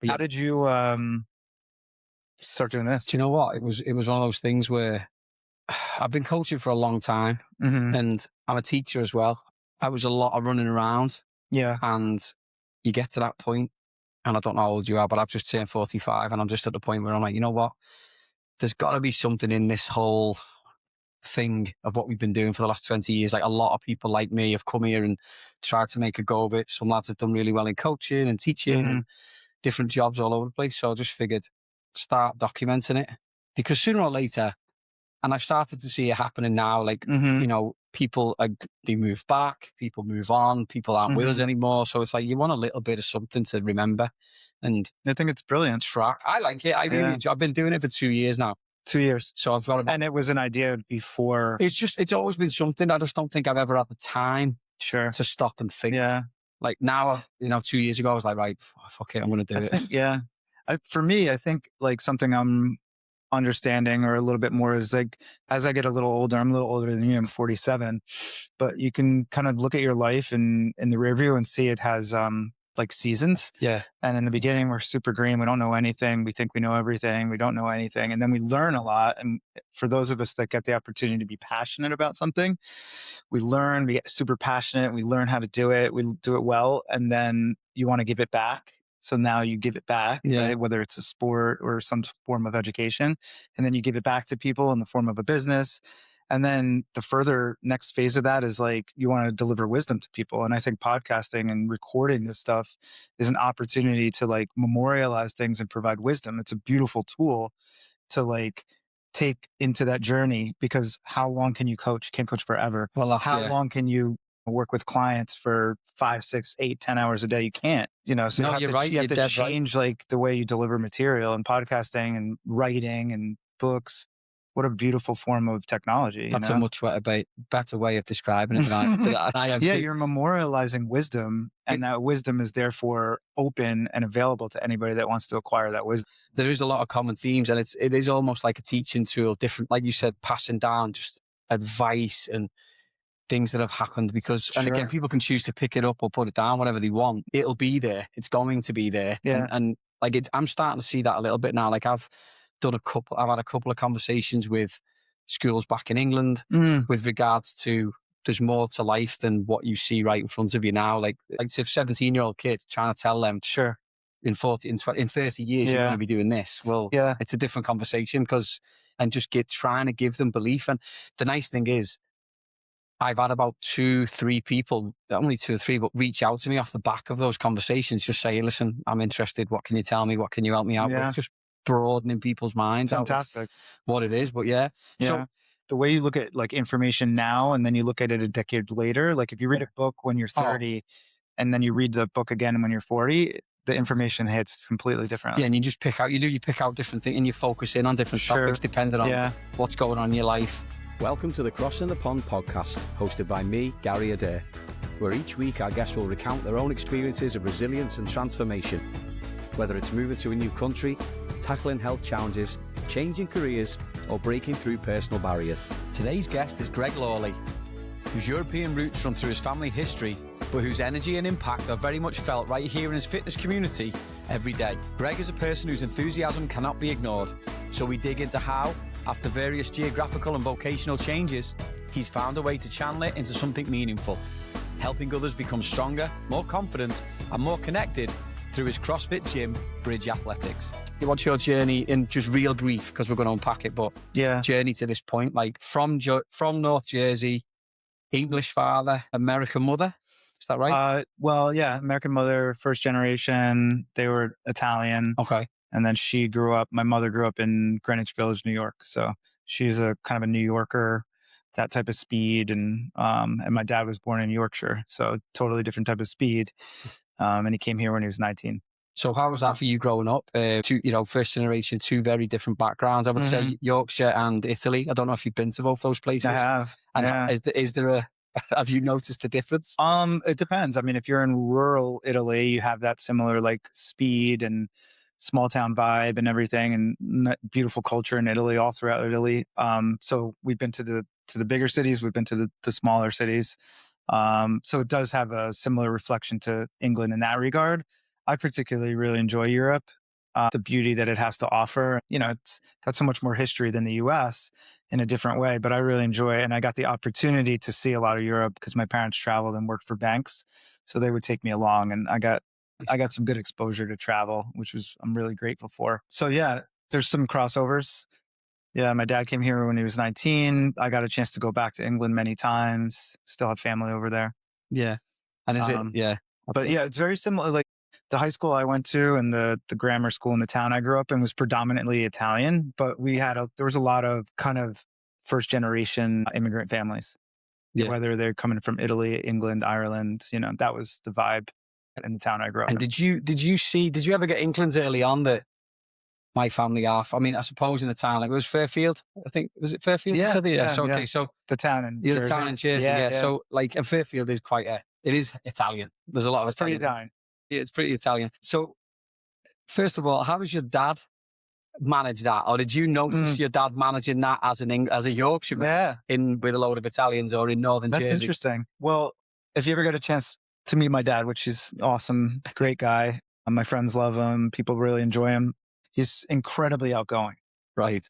How did you start doing this? Do you know what? It was one of those things where I've been coaching for a long time, and I'm a teacher as well. I was a lot of running around. Yeah. And you get to that point, and I don't know how old you are, but I've just turned 45, and I'm just at the point where I'm like, you know what? There's got to be something in this whole thing of what we've been doing for the last 20 years. Like, a lot of people like me have come here and tried to make a go of it. Some lads have done really well in coaching and teaching and different jobs all over the place. So I just figured start documenting it, because sooner or later, and I've started to see it happening now, like, you know, people, they move back, people move on, people aren't with us anymore. So it's like, you want a little bit of something to remember. And I think it's brilliant. Track. I like it. I've been doing it for 2 years now. 2 years. So I've got and it was an idea before. It's always been something. I just don't think I've ever had the time to stop and think. Yeah. Like now, you know, 2 years ago, I was like, right, fuck it, I'm going to do it. For me, I think like something I'm understanding or a little bit more is like, as I get a little older, I'm a little older than you, I'm 47, but you can kind of look at your life in the rear view and see it has like seasons. Yeah. And in the beginning, we're super green. We don't know anything. We think we know everything. We don't know anything. And then we learn a lot. And for those of us that get the opportunity to be passionate about something, we learn, we get super passionate. We learn how to do it. We do it well. And then you want to give it back. So now you give it back, right? Whether it's a sport or some form of education. And then you give it back to people in the form of a business. And then the further next phase of that is like, you want to deliver wisdom to people. And I think podcasting and recording this stuff is an opportunity to like memorialize things and provide wisdom. It's a beautiful tool to like take into that journey, because how long can you coach? You can't coach forever. Well, how long can you work with clients for 5, 6, 8, 10 hours a day? You can't, you know, so you have to change like the way you deliver material, and podcasting and writing and books. What a beautiful form of technology. That's a much better way of describing it than I have. Yeah, you're memorializing wisdom, and that wisdom is therefore open and available to anybody that wants to acquire that wisdom. There is a lot of common themes, and it is almost like a teaching tool, different, like you said, passing down just advice and things that have happened, because, and again, people can choose to pick it up or put it down, whatever they want. It'll be there. It's going to be there. Yeah. And like, I'm starting to see that a little bit now. Like I've had a couple of conversations with schools back in England with regards to, there's more to life than what you see right in front of you now. Like a 17-year-old kid trying to tell them, in 30 years, you're going to be doing this. Well, it's a different conversation, and just trying to give them belief. And the nice thing is, I've had about 2-3 people, only 2 or 3, but reach out to me off the back of those conversations, just say, listen, I'm interested. What can you tell me? What can you help me out with? Just broadening people's minds. Fantastic. What it is, but So the way you look at like information now, and then you look at it a decade later, like if you read a book when you're 30 and then you read the book again when you're 40, the information hits completely different. Yeah, and you just pick out different things, and you focus in on different topics depending on what's going on in your life. Welcome to the Crossing the Pond podcast, hosted by me, Gary Adair, where each week our guests will recount their own experiences of resilience and transformation. Whether it's moving to a new country, tackling health challenges, changing careers, or breaking through personal barriers. Today's guest is Greg Lawley, whose European roots run through his family history, but whose energy and impact are very much felt right here in his fitness community every day. Greg is a person whose enthusiasm cannot be ignored, so we dig into how, after various geographical and vocational changes, he's found a way to channel it into something meaningful, helping others become stronger, more confident, and more connected through his CrossFit gym, Bridge Athletics. What's your journey, in just real brief, because we're going to unpack it, but journey to this point, like from North Jersey, English father, American mother, is that right? American mother, first generation. They were Italian. Okay. And then my mother grew up in Greenwich Village, New York. So she's a kind of a New Yorker, that type of speed. And my dad was born in Yorkshire. So totally different type of speed. And he came here when he was 19. So how was that for you growing up? First generation, 2 very different backgrounds. I would say Yorkshire and Italy. I don't know if you've been to both those places. I have. And is there have you noticed the difference? It depends. I mean, if you're in rural Italy, you have that similar like speed and small town vibe and everything, and beautiful culture in Italy, all throughout Italy. So we've been to the bigger cities. We've been to the smaller cities. So it does have a similar reflection to England in that regard. I particularly really enjoy Europe. The beauty that it has to offer. It's got so much more history than the US in a different way, but I really enjoy it. And I got the opportunity to see a lot of Europe because my parents traveled and worked for banks. So they would take me along, and I got some good exposure to travel, which I'm really grateful for. So yeah, there's some crossovers. Yeah, my dad came here when he was 19. I got a chance to go back to England many times. Still have family over there. Yeah. And is it, Um, yeah. but yeah, it's very similar. Like the high school I went to and the grammar school in the town I grew up in was predominantly Italian, but there was a lot of kind of first generation immigrant families, Yeah. whether they're coming from Italy, England, Ireland. That was the vibe in the town I grew up And in. did you ever get inklings early on that my family are? I mean, I suppose in the town, like it was Fairfield. I think, was it Fairfield? You Yeah, said it? yeah, So, okay. yeah. So The town in yeah, the Jersey. town in Jersey. Yeah. So like, and Fairfield is it is Italian. There's a lot of It's pretty Italians. Italian. Yeah, it's pretty Italian. So first of all, how does your dad manage that? Or did you notice your dad managing that as a Yorkshireman Yeah, with a load of Italians or in northern that's Jersey? interesting. Well, if you ever get a chance to meet my dad, which is awesome, great guy. My friends love him. People really enjoy him. He's incredibly outgoing. Right.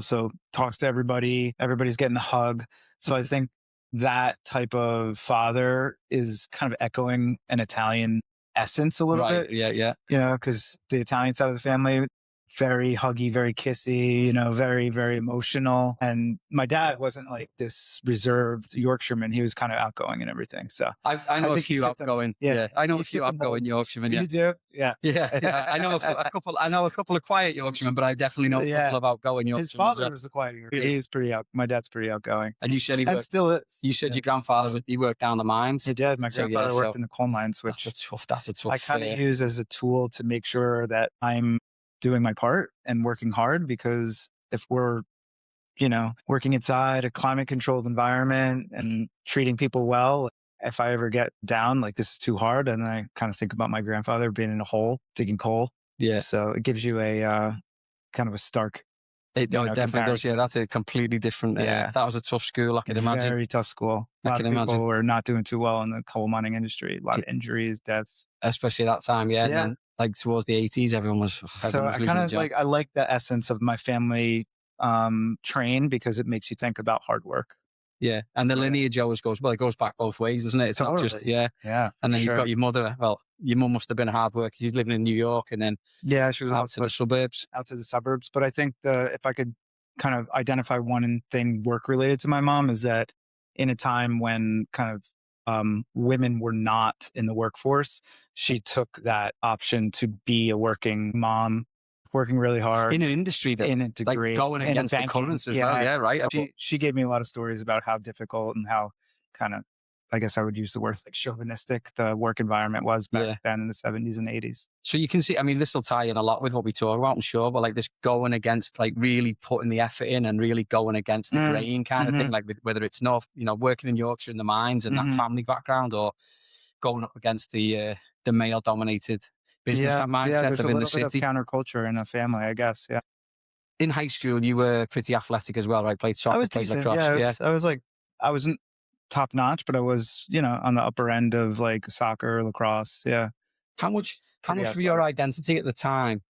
So talks to everybody. Everybody's getting a hug. So I think that type of father is kind of echoing an Italian essence a little Right. bit. Yeah. Yeah. Because the Italian side of the family, very huggy, very kissy, very, very emotional. And my dad wasn't like this reserved Yorkshireman. He was kind of outgoing and everything. So I know a think he few fit the- outgoing. yeah, Yeah. I know he a few fit the outgoing mold. Yorkshiremen. Yeah. You do? Yeah. Yeah. I know a couple. I know a couple of quiet Yorkshiremen, but I definitely know a Yeah. couple of outgoing Yorkshiremen. His as father well. was the quiet Yorkshireman. He's pretty my dad's pretty outgoing. And you said And still is. You said Yeah. your grandfather he worked down the mines. He did. My So, grandfather yeah, worked in the coal mines, which That's a tough. I kind of use as a tool to make sure that I'm doing my part and working hard, because if we're, working inside a climate controlled environment and treating people well, if I ever get down, like this is too hard, and then I kind of think about my grandfather being in a hole, digging coal. Yeah. So it gives you a kind of a stark, It definitely does. comparison. Yeah, that's a completely different. Yeah. That was a tough school. I can imagine. Very tough school. A I lot can of people imagine. were not doing too well in the coal mining industry. A lot of injuries, deaths. Especially that time. Yeah. Yeah. And then, like towards the 80s, everyone was So I losing kind a of job. I like the essence of my family train, because it makes you think about hard work. Yeah. And the Yeah. lineage always goes back both ways, doesn't it? It's not just Totally. Yeah. And then for you've sure. got your mother. Well, your mum must have been a hard worker. She's living in New York and then Yeah, she was out to the suburbs. out to the suburbs. But I think if I could kind of identify one thing work related to my mom, is that in a time when kind of women were not in the workforce, she took that option to be a working mom, working really hard In an industry that in a degree, going in against the banking. currents as well. Yeah, right. She gave me a lot of stories about how difficult and how kind of, I guess I would use the word like chauvinistic the work environment was back then in the 70s and 80s. So you can see, I mean, this will tie in a lot with what we talk about, I'm sure, but like this going against, like really putting the effort in and really going against the grain kind of thing, like whether it's working in Yorkshire in the mines and that family background, or going up against the male dominated business mindset there's of a in the little bit of city. counterculture in a family, I guess. Yeah. In high school, you were pretty athletic as well, right? Played soccer, I was played decent. lacrosse. I wasn't top notch, but I was, on the upper end of like soccer, lacrosse. Yeah. How much Pretty of your identity at the time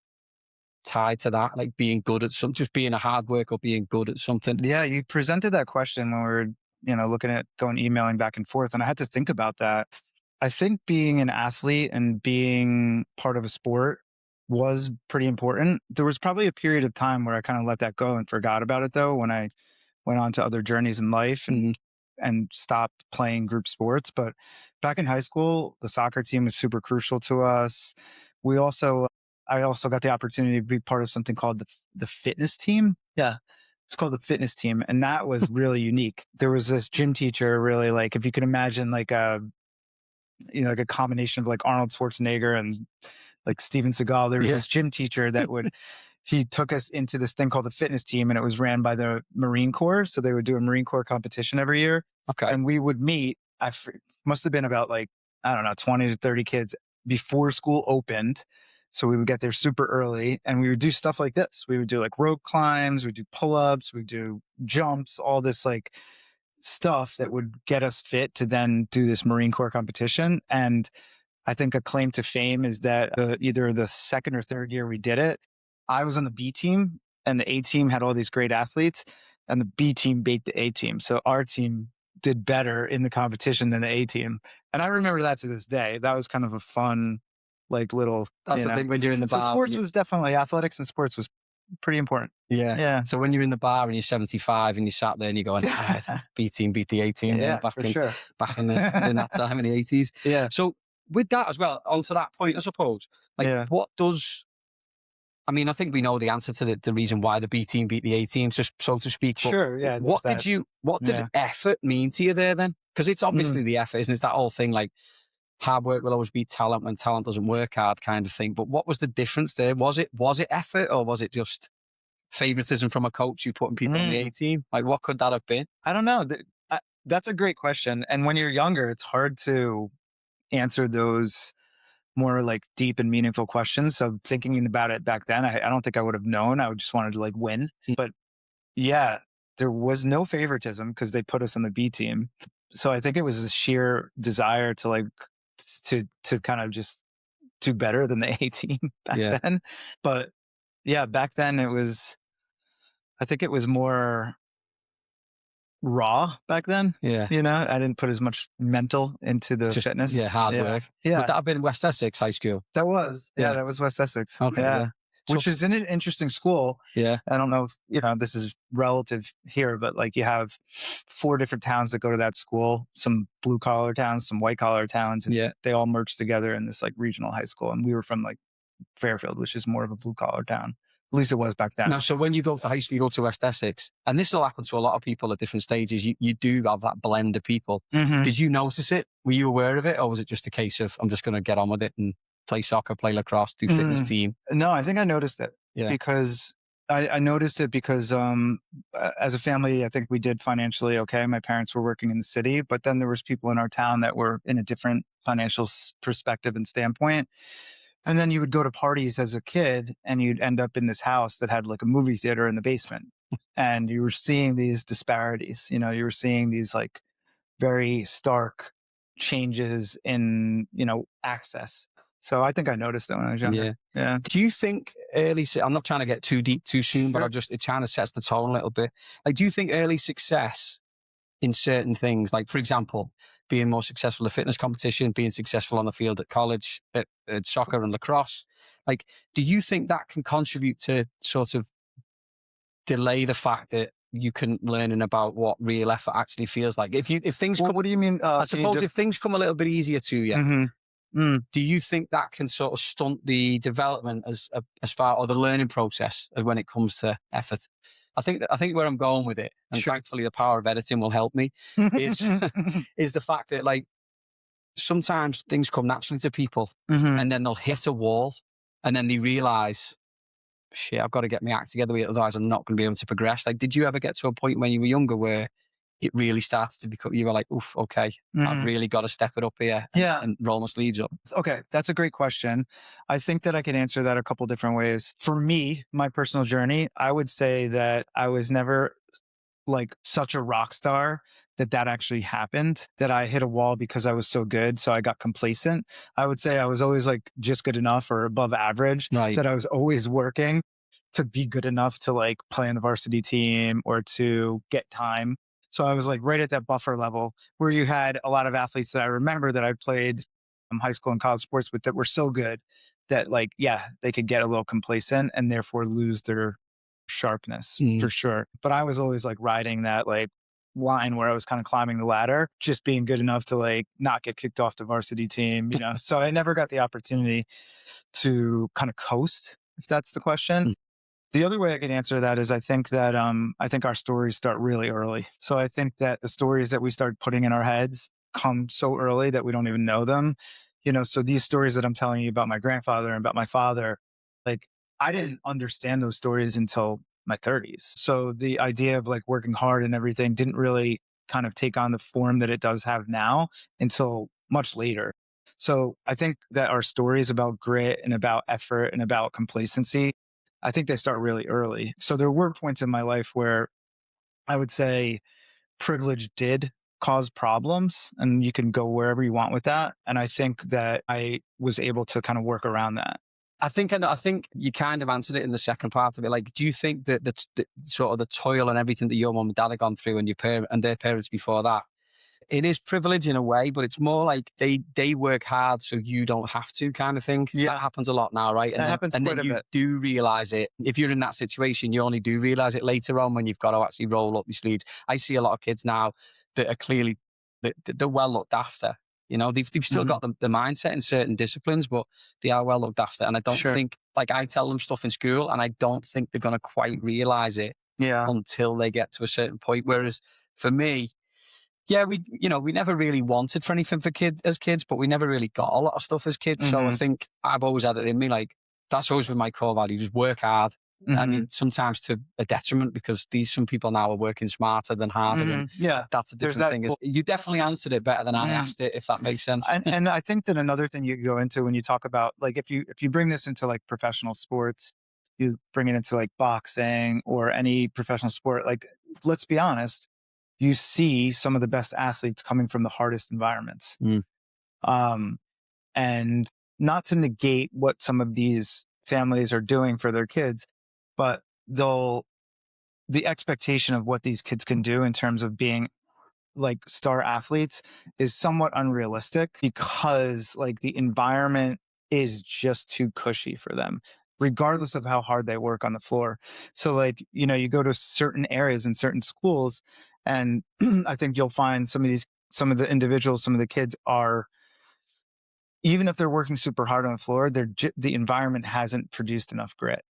tied to that, like being good at something, just being a hard worker, or being good at something? Yeah. You presented that question when we were, looking at emailing back and forth. And I had to think about that. I think being an athlete and being part of a sport was pretty important. There was probably a period of time where I kind of let that go and forgot about it, though, when I went on to other journeys in life and stopped playing group sports. But back in high school, the soccer team was super crucial to us. I also got the opportunity to be part of something called the fitness team. Yeah. It's called the fitness team. And that was really unique. There was this gym teacher, really, like, if you could imagine like a combination of like Arnold Schwarzenegger and like Steven Seagal. There was this gym teacher that he took us into this thing called the fitness team, and it was ran by the Marine Corps. So they would do a Marine Corps competition every year. Okay. And we would meet, must have been about like, I don't know, 20 to 30 kids before school opened. So we would get there super early and we would do stuff like this. We would do like rope climbs, we'd do pull-ups, we'd do jumps, all this like stuff that would get us fit to then do this Marine Corps competition. And I think a claim to fame is that either the second or third year we did it, I was on the B team and the A team had all these great athletes and the B team beat the A team. So our team did better in the competition than the A team. And I remember that to this day. That was kind of a fun, like little, That's the thing when you're in the so bar. sports was definitely, athletics and sports was pretty important. Yeah. Yeah. So when you're in the bar and you're 75 and you sat there and you're going, B team beat the A team back in that time in the 80s. Yeah. So with that as well, onto that point, I suppose, like what does, I mean, I think we know the answer to the reason why the B team beat the A team, so to speak. Sure. Yeah. What did effort mean to you there then? Because it's obviously the effort, isn't it? It's that whole thing like hard work will always beat talent when talent doesn't work hard kind of thing. But what was the difference there? Was it effort or was it just favoritism from a coach who putting people on the A team? Like what could that have been? I don't know. That's a great question. And when you're younger, it's hard to answer those more like deep and meaningful questions. So thinking about it back then, I don't think I would have known. I just wanted to like win. But yeah, there was no favoritism because they put us on the B team. So I think it was a sheer desire to like to kind of just do better than the A team back then. But yeah, back then I think it was more raw back then. Yeah. You know, I didn't put as much mental into the fitness. Yeah, hard work. Yeah. Would that have been West Essex High School? That was. Yeah, that was West Essex. Okay. Yeah. Which is an interesting school. Yeah. I don't know if, this is relative here, but like you have 4 different towns that go to that school, some blue collar towns, some white collar towns, and they all merged together in this like regional high school. And we were from like Fairfield, which is more of a blue collar town. At least it was back then. Now, so when you go to high school, you go to West Essex, and this will happen to a lot of people at different stages. You do have that blend of people. Mm-hmm. Did you notice it? Were you aware of it? Or was it just a case of, I'm just going to get on with it and play soccer, play lacrosse, do fitness team? No, I think I noticed it because I noticed it because as a family, I think we did financially okay. My parents were working in the city, but then there was people in our town that were in a different financial perspective and standpoint. And then you would go to parties as a kid and you'd end up in this house that had like a movie theater in the basement. And you were seeing these disparities, you were seeing these like very stark changes in, access. So I think I noticed that when I was younger. Yeah. Do you think I'm not trying to get too deep too soon, but it kind of sets the tone a little bit. Like, do you think early success in certain things, like for example, being more successful at fitness competition, being successful on the field at college, at soccer and lacrosse, like, do you think that can contribute to sort of delay the fact that you can learning about what real effort actually feels like? If things come, what do you mean? I suppose if things come a little bit easier to you, do you think that can sort of stunt the development as far, or the learning process when it comes to effort? I think where I'm going with it, and thankfully the power of editing will help me, is the fact that like sometimes things come naturally to people, and then they'll hit a wall, and then they realize, shit, I've got to get my act together with it, otherwise I'm not going to be able to progress. Like, did you ever get to a point when you were younger where it really started to become, you were like, oof, okay, I've really got to step it up here and roll my sleeves up? Okay, that's a great question. I think that I can answer that a couple different ways. For me, my personal journey, I would say that I was never like such a rock star that actually happened, that I hit a wall because I was so good, so I got complacent. I would say I was always like just good enough or above average, that I was always working to be good enough to like play on the varsity team or to get time. So I was like right at that buffer level where you had a lot of athletes that I remember that I played high school and college sports with that were so good that like, they could get a little complacent and therefore lose their sharpness for sure. But I was always like riding that like line where I was kind of climbing the ladder, just being good enough to like not get kicked off the varsity team, So I never got the opportunity to kind of coast, if that's the question. The other way I could answer that is I think that I think our stories start really early. So I think that the stories that we start putting in our heads come so early that we don't even know them. So these stories that I'm telling you about my grandfather and about my father, like I didn't understand those stories until my 30s. So the idea of like working hard and everything didn't really kind of take on the form that it does have now until much later. So I think that our stories about grit and about effort and about complacency, I think they start really early. So there were points in my life where I would say privilege did cause problems, and you can go wherever you want with that. And I think that I was able to kind of work around that. I think you kind of answered it in the second part of it. Like, do you think that the sort of the toil and everything that your mum and dad have gone through and their parents before that, it is privilege in a way, but it's more like they work hard so you don't have to, kind of thing. Yeah. That happens a lot now, right? That happens quite a you bit. do realize it. If you're in that situation, you only do realize it later on when you've got to actually roll up your sleeves. I see a lot of kids now that are clearly they're well looked after. You know, they've still got the mindset in certain disciplines, but they are well looked after. And I don't think, like, I tell them stuff in school, and I don't think they're going to quite realize it until they get to a certain point. Whereas for me, yeah, we never really wanted for anything for kids as kids, but we never really got a lot of stuff as kids. So I think I've always had it in me. Like, that's always been my core value: just work hard. I mean, sometimes to a detriment, because some people now are working smarter than harder. And that's a different thing. You definitely answered it better than I asked it, if that makes sense. And I think that another thing you go into when you talk about, like, if you bring this into like professional sports, you bring it into like boxing or any professional sport, like, let's be honest, you see some of the best athletes coming from the hardest environments. And not to negate what some of these families are doing for their kids, but the expectation of what these kids can do in terms of being like star athletes is somewhat unrealistic, because like the environment is just too cushy for them, regardless of how hard they work on the floor. So like, you go to certain areas in certain schools, and I think you'll find some of the individuals, some of the kids are, even if they're working super hard on the floor, the environment hasn't produced enough grit.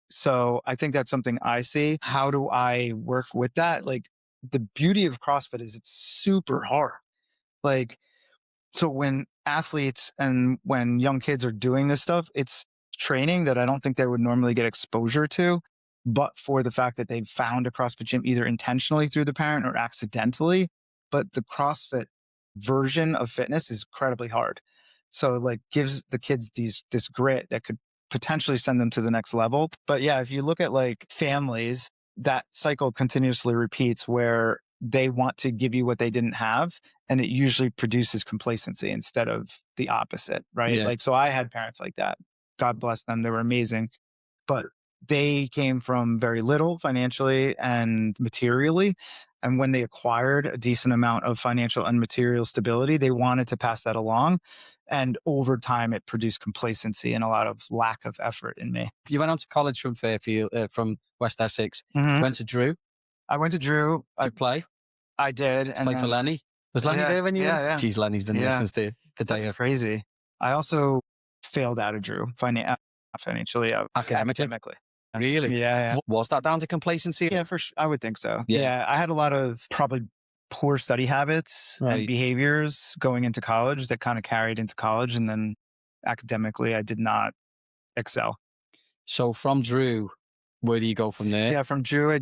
So I think that's something I see. How do I work with that? Like, the beauty of CrossFit is it's super hard. Like, so when athletes and when young kids are doing this stuff, it's training that I don't think they would normally get exposure to, but for the fact that they've found a CrossFit gym either intentionally through the parent or accidentally. But the CrossFit version of fitness is incredibly hard. So like gives the kids this grit that could potentially send them to the next level. But yeah, if you look at like families, that cycle continuously repeats where they want to give you what they didn't have, and it usually produces complacency instead of the opposite, right? Like, so I had parents like that. God bless them. They were amazing, but they came from very little financially and materially. And when they acquired a decent amount of financial and material stability, they wanted to pass that along. And over time, it produced complacency and a lot of lack of effort in me. You went on to college from Fairfield, from West Essex. Went to Drew. I went to Drew. To play? I did. To play for Lenny? Was Lenny there when you went? Yeah. Geez, Lenny's been there since the day. That's crazy. I also failed out of Drew financially, academically. Really? Yeah. Was that down to complacency? Yeah, for sure. I would think so. Yeah. I had a lot of probably poor study habits and behaviors going into college that kind of carried into college. And then academically, I did not excel. So from Drew, where do you go from there? Yeah, from Drew,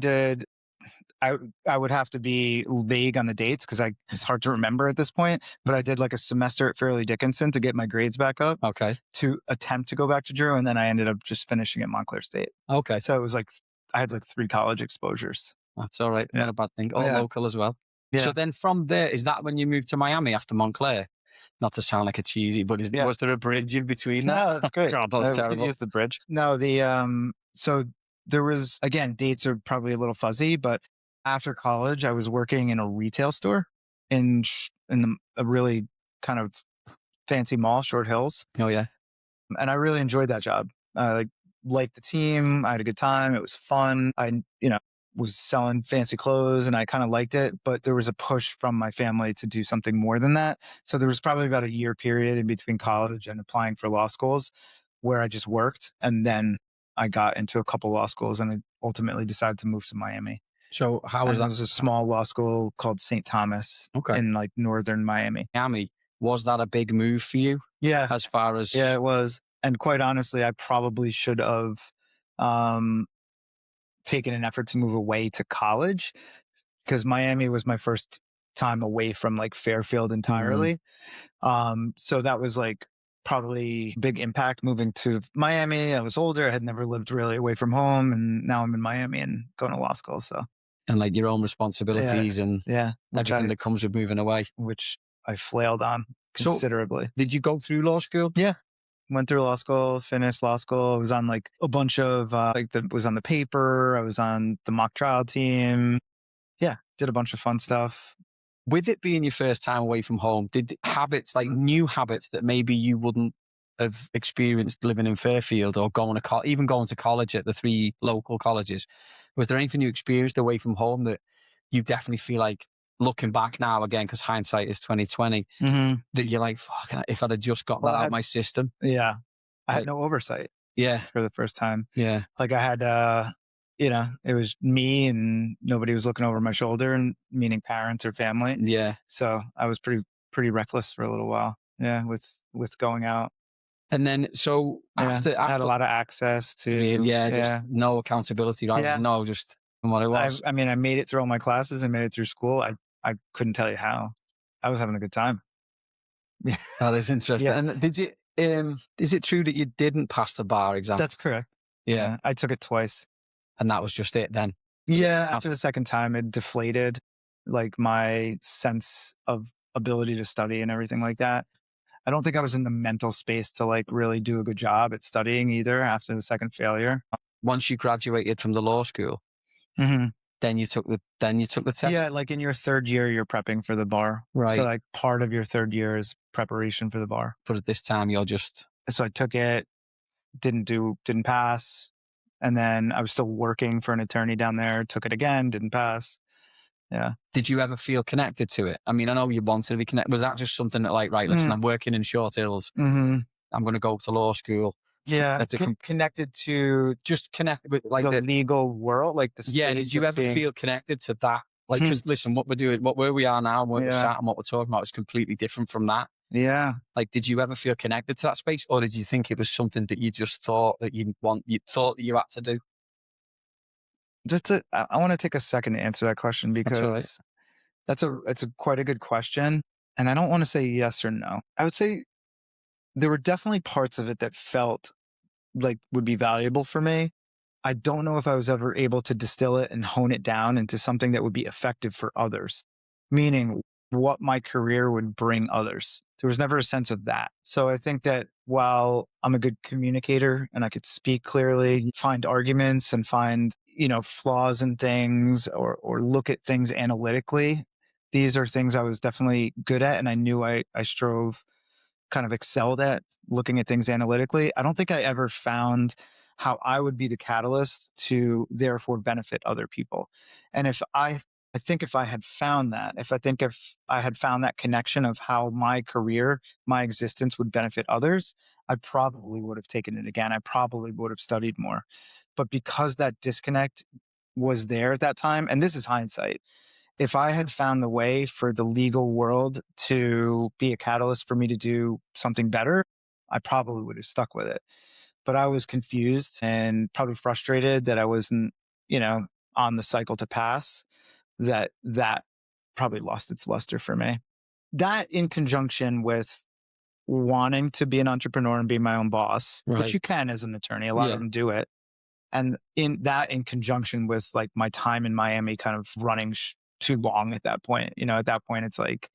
I would have to be vague on the dates because it's hard to remember at this point, but I did like a semester at Fairleigh Dickinson to get my grades back up. Okay. To attempt to go back to Drew, and then I ended up just finishing at Montclair State. Okay. So it was like, I had like 3 college exposures. That's all right. Not a bad thing. All local as well. Yeah. So then from there, is that when you moved to Miami after Montclair? Not to sound like a cheesy, but was there a bridge in between that? No, that's great. God, that was terrible. Use the bridge. No, so there was, again, dates are probably a little fuzzy, but after college, I was working in a retail store in a really kind of fancy mall, Short Hills. Oh yeah. And I really enjoyed that job. I liked the team. I had a good time. It was fun. I, was selling fancy clothes and I kind of liked it, but there was a push from my family to do something more than that. So there was probably about a year period in between college and applying for law schools where I just worked. And then I got into a couple law schools and I ultimately decided to move to Miami. So how was that? It was a small law school called St. Thomas in like northern Miami. Was that a big move for you? Yeah. As far as... Yeah, it was. And quite honestly, I probably should have taken an effort to move away to college because Miami was my first time away from like Fairfield entirely. So that was like probably big impact moving to Miami. I was older. I had never lived really away from home. And now I'm in Miami and going to law school. So And like your own responsibilities and Yeah. everything that comes with moving away. Which I flailed on considerably. So, did you go through law school? Yeah. Went through law school, finished law school. I was on like a bunch of, was on the paper. I was on the mock trial team. Yeah. Did a bunch of fun stuff. With it being your first time away from home, did habits, like new habits that maybe you wouldn't have experienced living in Fairfield or even going to college at the 3 local colleges, was there anything you experienced away from home that you definitely feel like, looking back now again, because hindsight is 2020, that you're like, fuck, if I'd have just got that out of my system? Yeah. I had Like, no oversight yeah, for the first time. yeah, Like I had, it was me and nobody was looking over my shoulder, and meaning parents or family. yeah. So I was pretty reckless for a little while. Yeah. With going out. And then, so after I had a lot of access to, just no accountability, right? Yeah. No, just what it was. I mean, I made it through all my classes and made it through school. I couldn't tell you how. I was having a good time. Oh, that's interesting. Yeah. And did you, is it true that you didn't pass the bar exam? That's correct. Yeah. I took it twice. And that was just it then? Yeah. After the second time, it deflated like my sense of ability to study and everything like that. I don't think I was in the mental space to like really do a good job at studying either after the second failure. Once you graduated from the law school, then you took the test? Yeah, like in your third year, you're prepping for the bar. Right. So like part of your third year is preparation for the bar. But at this time, you're just... So I took it, didn't pass. And then I was still working for an attorney down there, took it again, didn't pass. Yeah. Did you ever feel connected to it? I mean, I know you wanted to be connected. Was that just something that like, right, listen, I'm working in Short Hills. I'm going to go to law school. Yeah. Connected to... Just connected with like the legal world, like the space. Yeah, did you ever feel connected to that? Like, because listen, what we're doing, where we are now, where we're sat and what we're talking about is completely different from that. Yeah. Like, did you ever feel connected to that space, or did you think it was something that you just thought that you thought that you had to do? I want to take a second to answer that question, because it's a quite a good question. And I don't want to say yes or no. I would say there were definitely parts of it that felt like would be valuable for me. I don't know if I was ever able to distill it and hone it down into something that would be effective for others, meaning what my career would bring others. There was never a sense of that. So I think that while I'm a good communicator and I could speak clearly, find arguments and find, flaws in things or look at things analytically, these are things I was definitely good at. And I knew I kind of excelled at looking at things analytically. I don't think I ever found how I would be the catalyst to therefore benefit other people. And I think if I had found that, if I had found that connection of how my career, my existence would benefit others, I probably would have taken it again. I probably would have studied more. But because that disconnect was there at that time, and this is hindsight, if I had found the way for the legal world to be a catalyst for me to do something better, I probably would have stuck with it. But I was confused and probably frustrated that I wasn't, on the cycle to pass, that probably lost its luster for me. That in conjunction with wanting to be an entrepreneur and be my own boss, which you can as an attorney, a lot of them do it. And in conjunction with like my time in Miami kind of running too long at that point. At that point, it's like,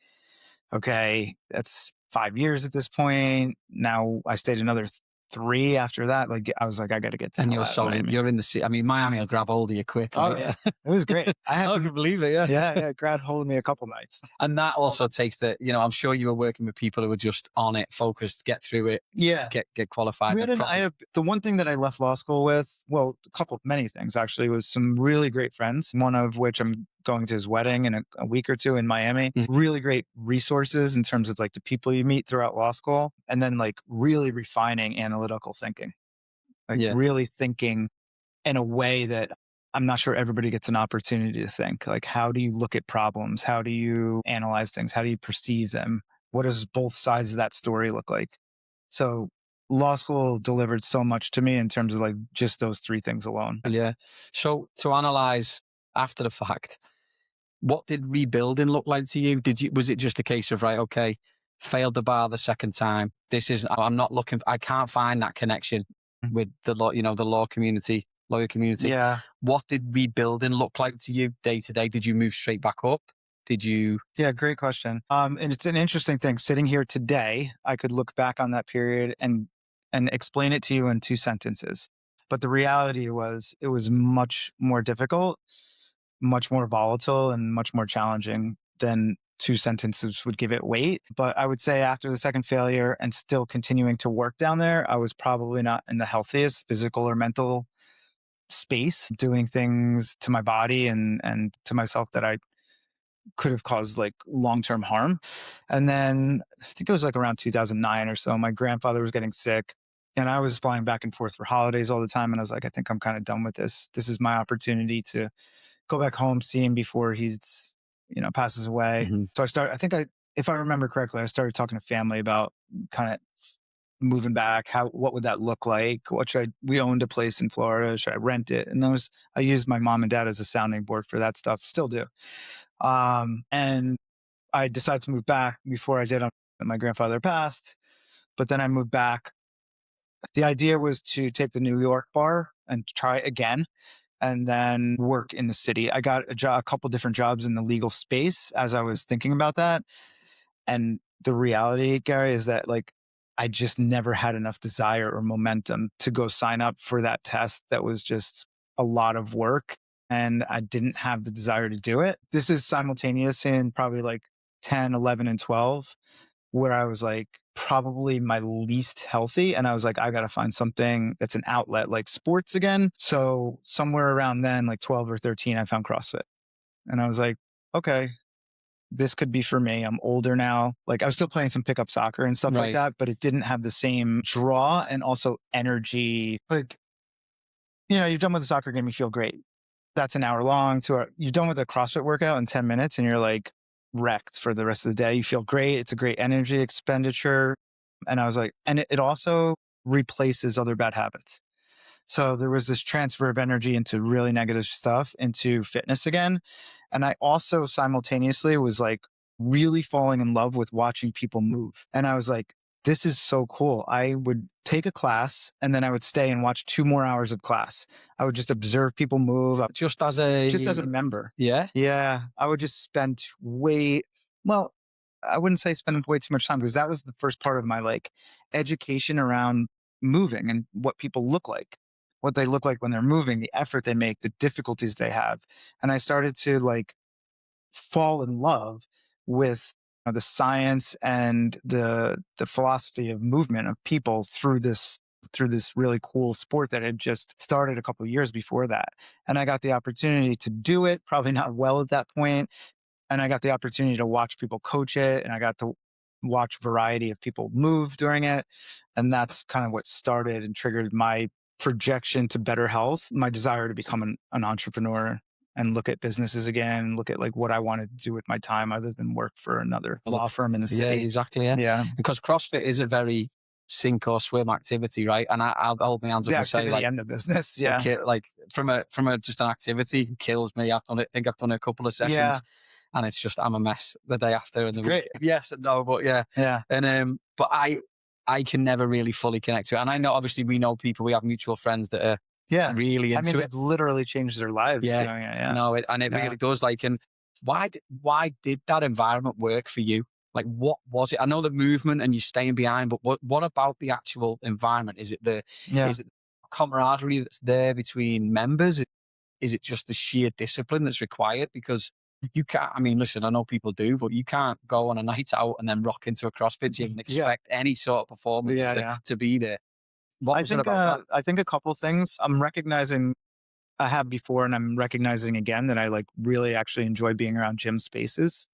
okay, that's 5 years at this point. Now I stayed another 3 after that. Like I was like, I got to get to. And you're solid. You're in the city. I mean, Miami will grab hold of you quick. Oh yeah, it was great. I can believe it. Yeah. Grabbed hold of me a couple nights. And that also takes I'm sure you were working with people who were just on it, focused, get through it. Yeah. Get qualified. The one thing that I left law school with, well, many things actually, was some really great friends. One of which I'm going to his wedding in a week or two in Miami. Really great resources in terms of like the people you meet throughout law school, and then like really refining analytical thinking, really thinking in a way that I'm not sure everybody gets an opportunity to think. Like, how do you look at problems? How do you analyze things? How do you perceive them? What does both sides of that story look like? So law school delivered so much to me in terms of like just those 3 things alone. Yeah. So to analyze after the fact, what did rebuilding look like to you? Was it just a case of, right, okay, failed the bar the second time. I can't find that connection with the law, the law community. loyal community. Yeah. What did rebuilding look like to you day to day? Did you move straight back up? Did you? Yeah, great question. And it's an interesting thing. Sitting here today, I could look back on that period and explain it to you in two sentences. But the reality was it was much more difficult, much more volatile, and much more challenging than two sentences would give it weight. But I would say after the second failure and still continuing to work down there, I was probably not in the healthiest physical or mental space, doing things to my body and to myself that I could have caused like long-term harm. And then I think it was like around 2009 or so, my grandfather was getting sick and I was flying back and forth for holidays all the time. And I was like, I think I'm kind of done with this. This is my opportunity to go back home, see him before he's, passes away. Mm-hmm. So if I remember correctly, I started talking to family about kind of moving back. What would that look like? We owned a place in Florida. Should I rent it? And I used my mom and dad as a sounding board for that stuff. Still do. And I decided to move back before I did. My grandfather passed, but then I moved back. The idea was to take the New York bar and try again, and then work in the city. I got a couple different jobs in the legal space as I was thinking about that. And the reality, Gary, is that like I just never had enough desire or momentum to go sign up for that test. That was just a lot of work and I didn't have the desire to do it. This is simultaneous in probably like 10, 11, and 12, where I was like probably my least healthy. And I was like, I got to find something that's an outlet like sports again. So somewhere around then, like 12 or 13, I found CrossFit. And I was like, okay, this could be for me. I'm older now. Like I was still playing some pickup soccer and stuff like that, but it didn't have the same draw and also energy. Like, you're done with the soccer game, you feel great. That's an hour long. You're done with a CrossFit workout in 10 minutes and you're like wrecked for the rest of the day. You feel great. It's a great energy expenditure. And I was like, and it also replaces other bad habits. So there was this transfer of energy into really negative stuff into fitness again. And I also simultaneously was like really falling in love with watching people move. And I was like, this is so cool. I would take a class and then I would stay and watch 2 more hours of class. I would just observe people move. Just as a member. Yeah. Yeah. I would just spend I wouldn't say spend way too much time because that was the first part of my like education around moving and what people look like, what they look like when they're moving, the effort they make, the difficulties they have. And I started to like fall in love with the science and the philosophy of movement of people through this really cool sport that had just started a couple of years before that. And I got the opportunity to do it, probably not well at that point. And I got the opportunity to watch people coach it and I got to watch variety of people move during it. And that's kind of what started and triggered my projection to better health, my desire to become an entrepreneur and look at businesses again, look at like what I wanted to do with my time other than work for another law firm in the city. Yeah, exactly. Yeah. Because CrossFit is a very sink or swim activity, right? And I'll hold my hands up and say, like, and the business. Yeah. Like from a just an activity, it kills me. I've done it. I think I've done a couple of sessions. Yeah. And it's just, I'm a mess the day after. And great. Yes and no, but yeah. Yeah. And, but I can never really fully connect to it. And I know, obviously, we know people, we have mutual friends that are really into it. They've literally changed their lives doing it. Yeah. No, it really does. Like, and why did that environment work for you? Like, what was it? I know the movement and you staying behind, but what about the actual environment? Is it the camaraderie that's there between members? Is it just the sheer discipline that's required? Because you can't, listen, I know people do, but you can't go on a night out and then rock into a CrossFit gym and expect any sort of performance to be there. What was it about that? I think a couple things I'm recognizing I have before, and I'm recognizing again that I like really actually enjoy being around gym spaces.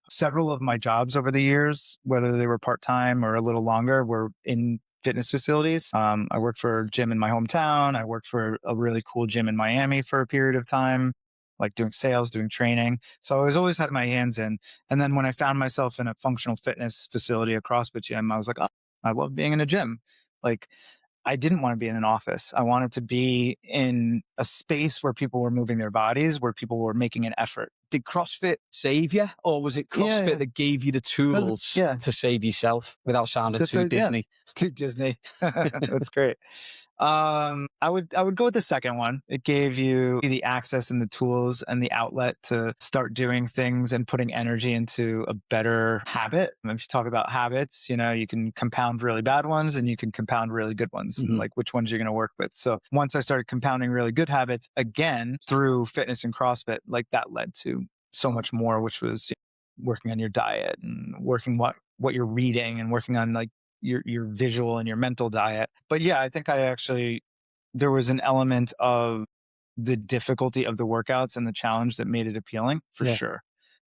Several of my jobs over the years, whether they were part-time or a little longer, were in fitness facilities. I worked for a gym in my hometown. I worked for a really cool gym in Miami for a period of time, like doing sales, doing training. So I was always had my hands in. And then when I found myself in a functional fitness facility, a CrossFit gym, I was like, oh, I love being in a gym. Like I didn't want to be in an office. I wanted to be in a space where people were moving their bodies, where people were making an effort did CrossFit save you, or was it CrossFit that gave you the tools to save yourself without sounding too Disney? Too Disney. That's great. I would go with the second one. It gave you the access and the tools and the outlet to start doing things and putting energy into a better habit. If you talk about habits, you can compound really bad ones and you can compound really good ones, and like which ones you're going to work with. So once I started compounding really good habits again through fitness and CrossFit, like that led to so much more, which was working on your diet and working what you're reading and working on like your visual and your mental diet. But yeah, I think there was an element of the difficulty of the workouts and the challenge that made it appealing for sure,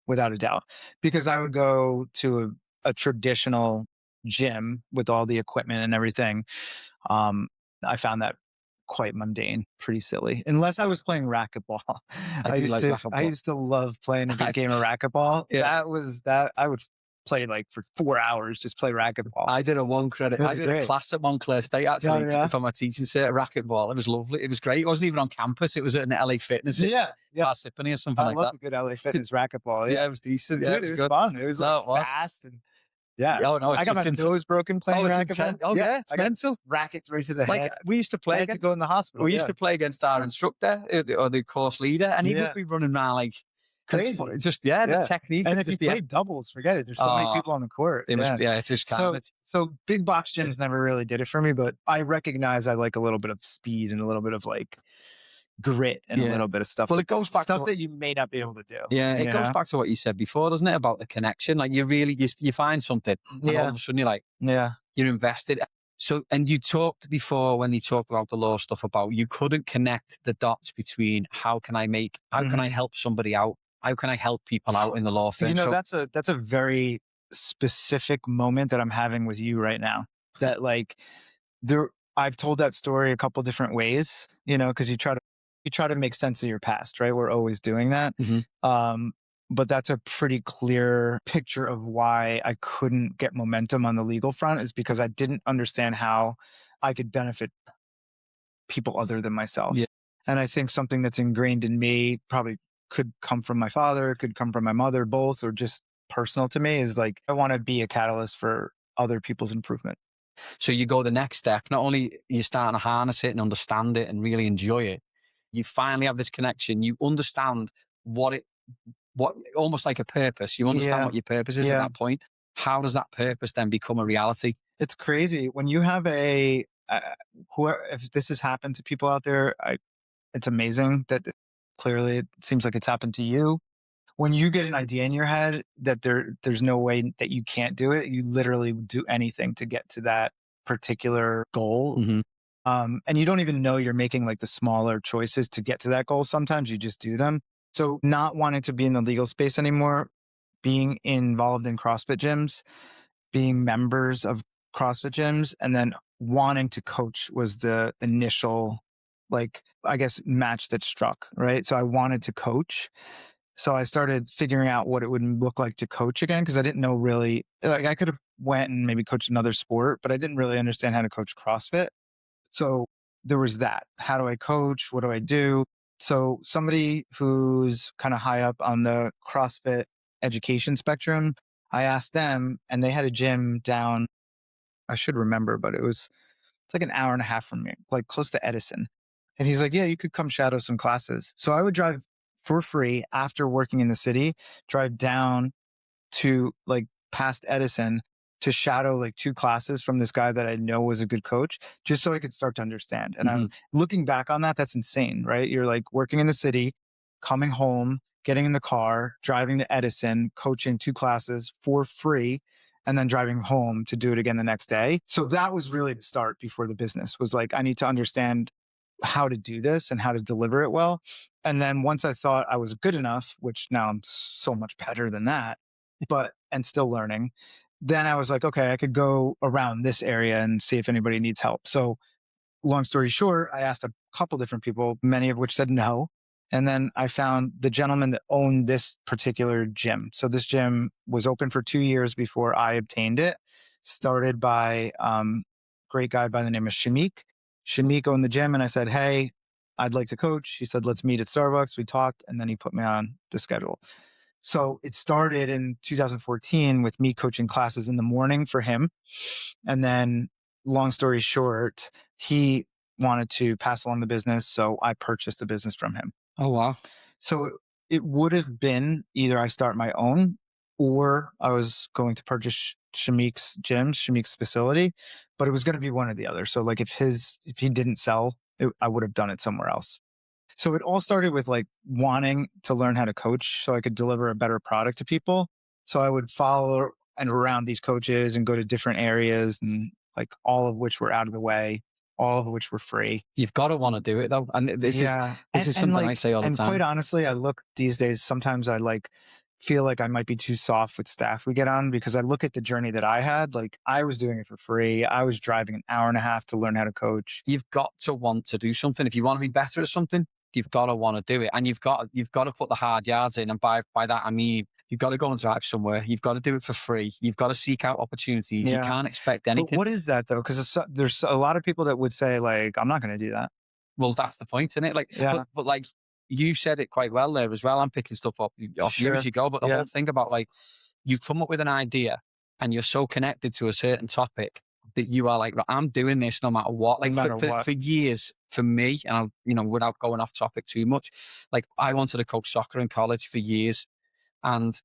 without a doubt. Because I would go to a traditional gym with all the equipment and everything. I found that quite mundane, pretty silly, unless I was playing racquetball. I used to love playing a good game of racquetball. That I would play like for 4 hours, just play racquetball. I did a class at Montclair State actually for my teaching cert, racquetball. It was lovely. It was great. It wasn't even on campus. It was at an LA Fitness. Parsippany or something like that. I love a good LA Fitness racquetball. Yeah, it was decent. Dude, it was fun. It was fast and Oh no! I got my nose broken playing racquetball. It's mental. Racket right to the head. We used to play. I had to go in the hospital. We used to play against our instructor or the course leader, and he would be running around like crazy. The technique. And if you play doubles, forget it. There's so many people on the court. It's just so big box gyms never really did it for me, but I recognize I like a little bit of speed and a little bit of like grit and a little bit of stuff. Well, it goes back to stuff that you may not be able to do. Yeah, it goes back to what you said before, doesn't it? About the connection. Like you find something, and all of a sudden you're like, you're invested. So, and you talked before when you talked about the law stuff about you couldn't connect the dots between how can I help somebody out? How can I help people out in the law firm? That's a very specific moment that I'm having with you right now. That like I've told that story a couple different ways, because you try to make sense of your past, right? We're always doing that. But that's a pretty clear picture of why I couldn't get momentum on the legal front, is because I didn't understand how I could benefit people other than myself. Yeah. And I think something that's ingrained in me probably could come from my father, could come from my mother, both, or just personal to me, is like, I want to be a catalyst for other people's improvement. So you go the next step. Not only are you starting to harness it and understand it and really enjoy it, you finally have this connection. You understand what almost like a purpose. You understand what your purpose is at that point. How does that purpose then become a reality? It's crazy when you have if this has happened to people out there, it's amazing that clearly it seems like it's happened to you. When you get an idea in your head that there's no way that you can't do it, you literally do anything to get to that particular goal. And you don't even know you're making like the smaller choices to get to that goal. Sometimes you just do them. So not wanting to be in the legal space anymore, being involved in CrossFit gyms, being members of CrossFit gyms, and then wanting to coach was the initial, like, I guess, match that struck, right? So I wanted to coach. So I started figuring out what it would look like to coach again, because I didn't know really, like I could have went and maybe coached another sport, but I didn't really understand how to coach CrossFit. So there was that. How do I coach? What do I do? So somebody who's kind of high up on the CrossFit education spectrum, I asked them, and they had a gym down, I should remember, but it's like an hour and a half from me, like close to Edison. And he's like, yeah, you could come shadow some classes. So I would drive for free after working in the city, drive down to like past Edison to shadow like 2 classes from this guy that I know was a good coach, just so I could start to understand. And I'm looking back on that, that's insane, right? You're like working in the city, coming home, getting in the car, driving to Edison, coaching 2 classes for free, and then driving home to do it again the next day. So that was really the start before the business, was like, I need to understand how to do this and how to deliver it well. And then once I thought I was good enough, which now I'm so much better than that, and still learning, then I was like, okay, I could go around this area and see if anybody needs help. So long story short, I asked a couple different people, many of which said no. And then I found the gentleman that owned this particular gym. So this gym was open for 2 years before I obtained it. Started by great guy by the name of Shamik. Shamik owned the gym, and I said, hey, I'd like to coach. He said, let's meet at Starbucks. We talked, and then he put me on the schedule. So it started in 2014 with me coaching classes in the morning for him. And then, long story short, he wanted to pass along the business. So I purchased the business from him. Oh, wow. So it would have been either I start my own or I was going to purchase Shamik's facility, but it was going to be one or the other. So like if he didn't sell, I would have done it somewhere else. So it all started with like wanting to learn how to coach so I could deliver a better product to people. So I would follow and around these coaches and go to different areas, and like all of which were out of the way, all of which were free. You've got to want to do it though. And this is something I say all the and time. Quite honestly, I look these days, sometimes I like feel like I might be too soft with staff we get on, because I look at the journey that I had. Like I was doing it for free. I was driving an hour and a half to learn how to coach. You've got to want to do something. If you want to be better at something, you've got to want to do it. And you've got to put the hard yards in. And by that, I mean, you've got to go and drive somewhere. You've got to do it for free. You've got to seek out opportunities. Yeah. You can't expect anything. But what is that though? Because there's a lot of people that would say like, I'm not going to do that. Well, that's the point, isn't it? Like, yeah. but like you said it quite well there as well. I'm picking stuff up off you as you go. But the whole thing about like, you come up with an idea and you're so connected to a certain topic that you are like, I'm doing this no matter what. Like for years, for me, and without going off topic too much, like I wanted to coach soccer in college for years. And,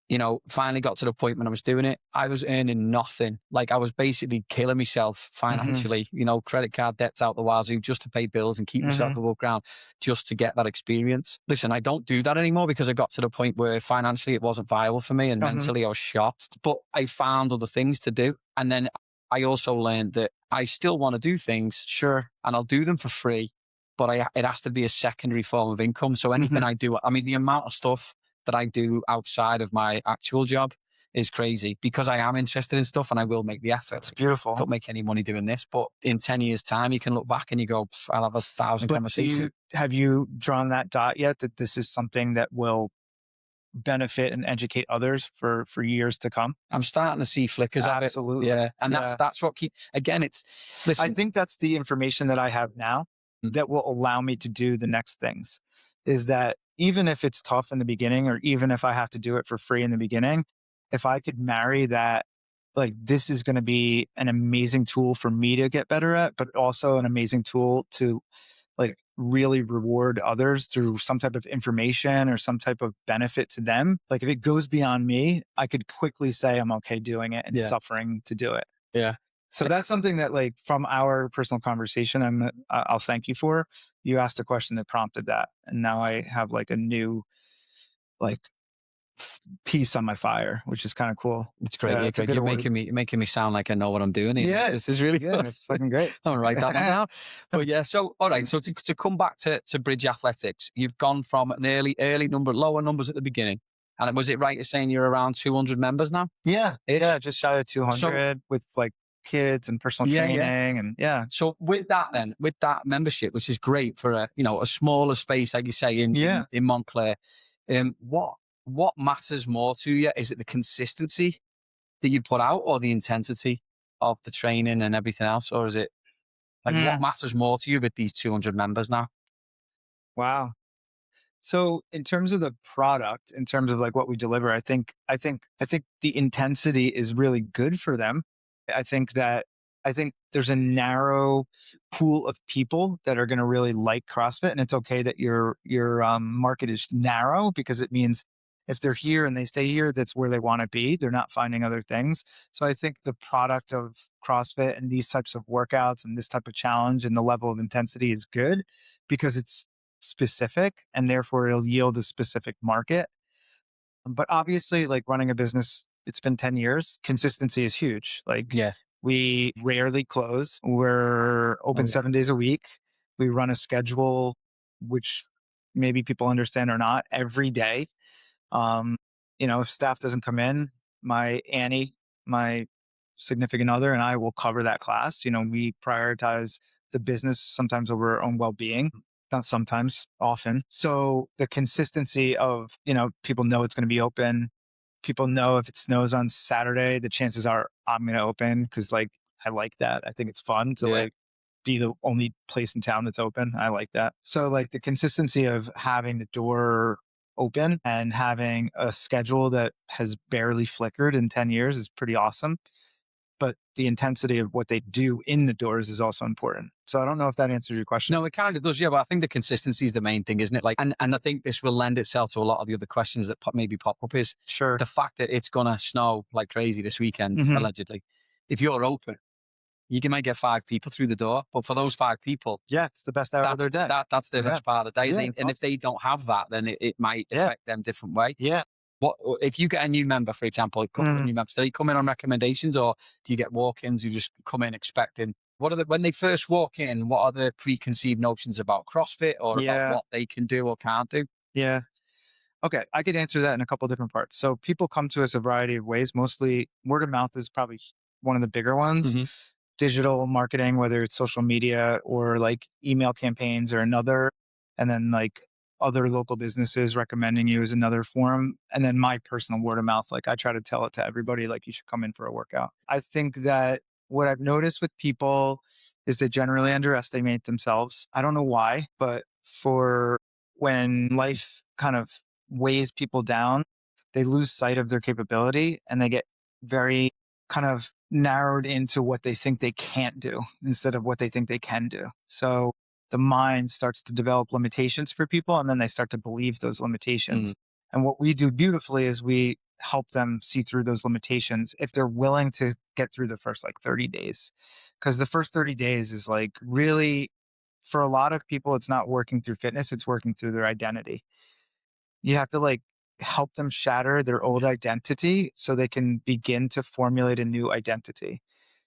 finally got to the point when I was doing it, I was earning nothing. Like I was basically killing myself financially, credit card debts out the wazoo just to pay bills and keep myself above ground just to get that experience. Listen, I don't do that anymore because I got to the point where financially it wasn't viable for me and mentally I was shot. But I found other things to do. And then I also learned that I still want to do things. Sure. And I'll do them for free, but it has to be a secondary form of income. So anything I do, I mean, the amount of stuff that I do outside of my actual job is crazy because I am interested in stuff and I will make the effort. It's beautiful. Don't make any money doing this, but in 10 years time, you can look back and you go, I'll have 1,000 conversations. Have you drawn that dot yet that this is something that will benefit and educate others for years to come? I'm starting to see flickers of it. Absolutely. Yeah. And that's what listen. I think that's the information that I have now that will allow me to do the next things, is that even if it's tough in the beginning, or even if I have to do it for free in the beginning, if I could marry that, like this is going to be an amazing tool for me to get better at, but also an amazing tool to like really reward others through some type of information or some type of benefit to them. Like if it goes beyond me, I could quickly say I'm okay doing it and suffering to do it. Yeah. So that's something that like from our personal conversation, I'll thank you for. You asked a question that prompted that. And now I have like a new like piece on my fire, which is kind of cool. It's great. Yeah, Greg, you're making me sound like I know what I'm doing. Yeah. This is really good. It's fucking great. I'm gonna write that one down. But yeah, so all right. So to come back to Bridge Athletics, you've gone from an early number, lower numbers at the beginning. And was it right you're saying you're around 200 members now? Yeah. Yeah, just shy of 200 with like kids and personal training and So with that membership, which is great for a smaller space, like you say in Montclair, what matters more to you? Is it the consistency that you put out or the intensity of the training and everything else? Or is it like what matters more to you with these 200 members now? Wow. So in terms of the product, in terms of like what we deliver, I think the intensity is really good for them. I think there's a narrow pool of people that are going to really like CrossFit, and it's okay that your market is narrow, because it means if they're here and they stay here, that's where they want to be. They're not finding other things. So I think the product of CrossFit and these types of workouts and this type of challenge and the level of intensity is good because it's specific and therefore it'll yield a specific market. But obviously, like running a business, it's been 10 years. Consistency is huge. Like we rarely close. We're open 7 days a week. We run a schedule, which maybe people understand or not, every day. If staff doesn't come in, my Annie, my significant other, and I will cover that class. We prioritize the business sometimes over our own well-being. Not sometimes, often. So the consistency of, people know it's going to be open. People know if it snows on Saturday, the chances are I'm going to open because like, I like that. I think it's fun to be the only place in town that's open. I like that. So like the consistency of having the door open and having a schedule that has barely flickered in 10 years is pretty awesome. But the intensity of what they do in the doors is also important. So I don't know if that answers your question. No, it kind of does, yeah. But I think the consistency is the main thing, isn't it? Like, and I think this will lend itself to a lot of the other questions that maybe pop up is Sure. the fact that it's gonna snow like crazy this weekend, allegedly. If you're open, might get 5 people through the door, but for those 5 people, Yeah, it's the best hour of their day. That's the best part of the day. Yeah, and awesome. if they don't have that, then it might affect them different way. Yeah. What if you get a new member, for example, a couple of new members? Do they come in on recommendations, or do you get walk-ins who just come in expecting? What are when they first walk in? What are the preconceived notions about CrossFit or about what they can do or can't do? Yeah. Okay, I could answer that in a couple different parts. So people come to us a variety of ways. Mostly word of mouth is probably one of the bigger ones. Digital marketing, whether it's social media or like email campaigns or another, and then like other local businesses recommending you is another form. And then my personal word of mouth, like I try to tell it to everybody, like you should come in for a workout. I think that what I've noticed with people is they generally underestimate themselves. I don't know why, but for when life kind of weighs people down, they lose sight of their capability and they get very kind of narrowed into what they think they can't do instead of what they think they can do. So the mind starts to develop limitations for people and then they start to believe those limitations. And what we do beautifully is we help them see through those limitations if they're willing to get through the first like 30 days. Because the first 30 days is like really, for a lot of people, it's not working through fitness, it's working through their identity. You have to like help them shatter their old identity so they can begin to formulate a new identity.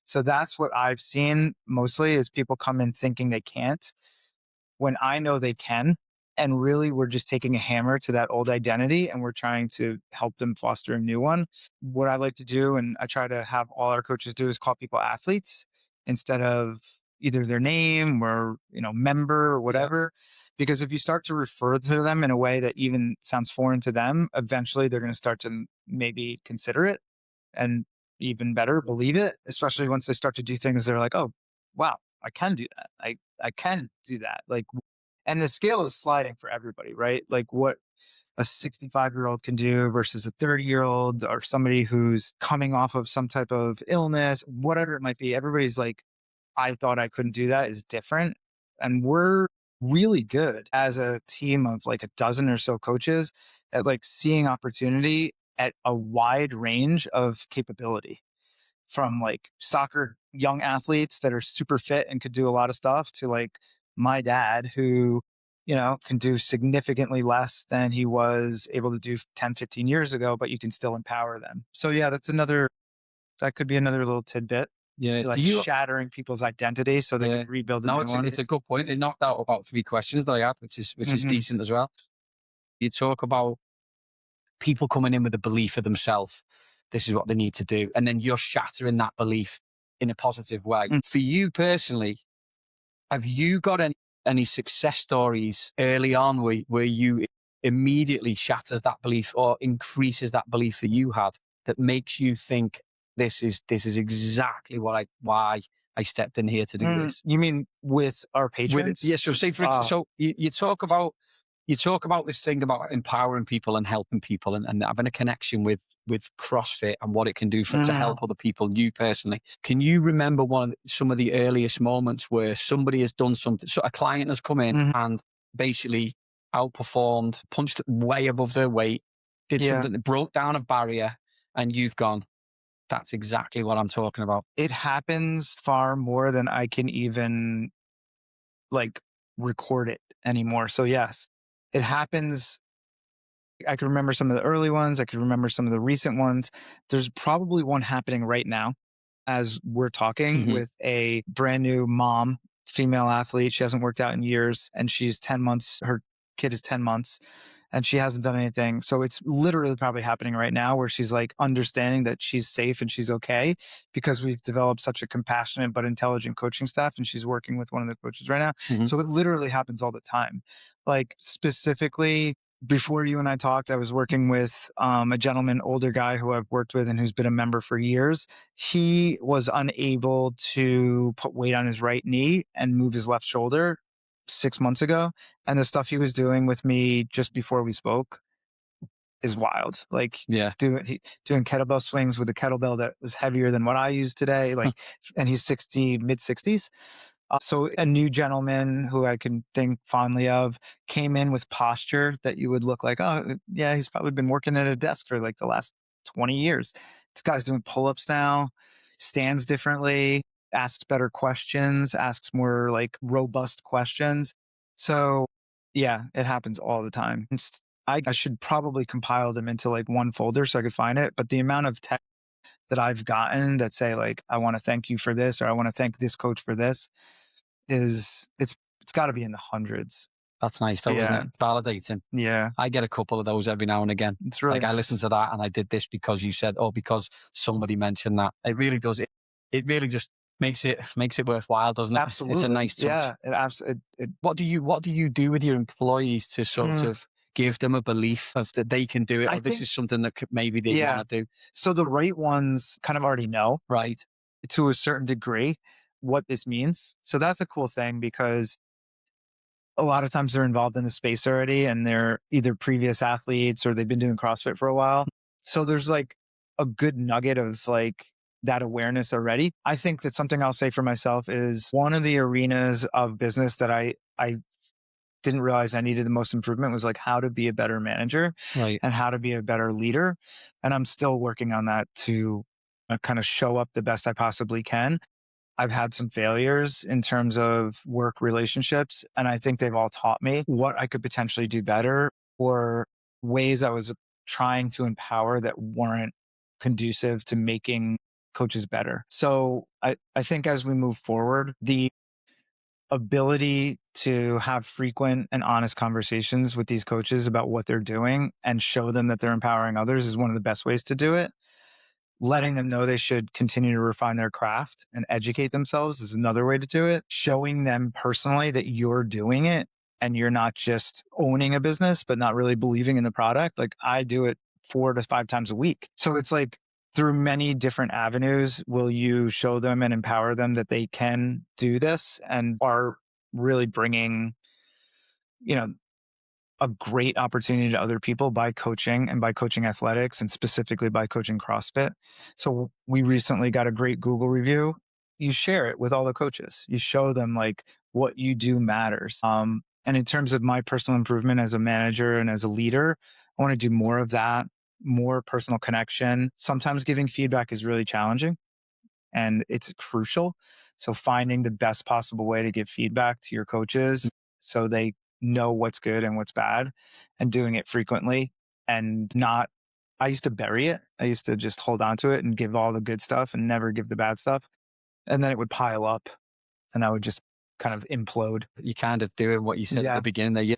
So that's what I've seen mostly is people come in thinking they can't when I know they can. And really, we're just taking a hammer to that old identity and we're trying to help them foster a new one. What I like to do, and I try to have all our coaches do, is call people athletes instead of either their name or, member or whatever. Because if you start to refer to them in a way that even sounds foreign to them, eventually they're going to start to maybe consider it and even better, believe it, especially once they start to do things they're like, oh, wow, I can do that. I can do that. Like, and the scale is sliding for everybody, right? Like what a 65-year-old can do versus a 30-year-old or somebody who's coming off of some type of illness, whatever it might be. Everybody's like, I thought I couldn't do that is different. And we're really good as a team of like a dozen or so coaches at like seeing opportunity at a wide range of capability, from like soccer young athletes that are super fit and could do a lot of stuff to like my dad who, can do significantly less than he was able to do 10, 15 years ago, but you can still empower them. So yeah, that could be another little tidbit. Yeah, Like shattering people's identity so they can rebuild a new one. It's a good point. It knocked out about 3 questions that I had, which is decent as well. You talk about people coming in with a belief of themselves. This is what they need to do. And then you're shattering that belief in a positive way. For you personally, have you got any success stories early on where you immediately shatters that belief or increases that belief that you had that makes you think this is exactly why I stepped in here to do this? You mean with our patrons? So say for instance, so you talk about this thing about empowering people and helping people and having a connection with CrossFit and what it can do to help other people, you personally. Can you remember some of the earliest moments where somebody has done something, so a client has come in and basically outperformed, punched way above their weight, did something that broke down a barrier, and you've gone, that's exactly what I'm talking about? It happens far more than I can even like record it anymore. So yes, it happens. I can remember some of the early ones. I can remember some of the recent ones. There's probably one happening right now as we're talking with a brand new mom, female athlete. She hasn't worked out in years and she's 10 months. Her kid is 10 months and she hasn't done anything. So it's literally probably happening right now where she's like understanding that she's safe and she's okay because we've developed such a compassionate but intelligent coaching staff, and she's working with one of the coaches right now. So it literally happens all the time. Like specifically before you and I talked, I was working with a gentleman, older guy who I've worked with and who's been a member for years. He was unable to put weight on his right knee and move his left shoulder 6 months ago. And the stuff he was doing with me just before we spoke is wild. Like Yeah. doing kettlebell swings with a kettlebell that was heavier than what I use today. Like, and he's 60, mid 60s. So a new gentleman who I can think fondly of came in with posture that you would look like, oh yeah, he's probably been working at a desk for like the last 20 years. This guy's doing pull-ups now, stands differently, asks better questions, asks more like robust questions. So yeah, it happens all the time. I should probably compile them into like one folder so I could find it. But the amount of text that I've gotten that say like, I want to thank you for this, or I want to thank this coach for this, it's got to be in the hundreds. That's nice though, isn't it? Validating. Yeah. I get a couple of those every now and again. It's really like I nice. listened to that and I did this because you said, or because somebody mentioned that. It really does. It really just makes it worthwhile, doesn't it? Absolutely. It's a nice touch. Yeah. It absolutely. What do you do with your employees to sort of give them a belief of that they can do it, or this is something that maybe they want to do? So the right ones kind of already know, right, to a certain degree, what this means. So that's a cool thing because a lot of times they're involved in the space already and they're either previous athletes or they've been doing CrossFit for a while. So there's like a good nugget of like that awareness already. I think that something I'll say for myself is one of the arenas of business that I didn't realize I needed the most improvement was like how to be a better manager right, and how to be a better leader. And I'm still working on that to kind of show up the best I possibly can. I've had some failures in terms of work relationships, and I think they've all taught me what I could potentially do better or ways I was trying to empower that weren't conducive to making coaches better. So I think as we move forward, the ability to have frequent and honest conversations with these coaches about what they're doing and show them that they're empowering others is one of the best ways to do it. Letting them know they should continue to refine their craft and educate themselves is another way to do it. Showing them personally that you're doing it and you're not just owning a business, but not really believing in the product. Like I do it 4 to 5 times a week. So it's like through many different avenues, will you show them and empower them that they can do this and are really bringing, a great opportunity to other people by coaching and by coaching athletics and specifically by coaching CrossFit. So we recently got a great Google review. You share it with all the coaches. You show them like what you do matters. And in terms of my personal improvement as a manager and as a leader, I want to do more of that, more personal connection. Sometimes giving feedback is really challenging and it's crucial. So finding the best possible way to give feedback to your coaches so they know what's good and what's bad and doing it frequently and not, I used to bury it. I used to just hold on to it and give all the good stuff and never give the bad stuff. And then it would pile up and I would just kind of implode. You kind of doing what you said at the beginning there. You're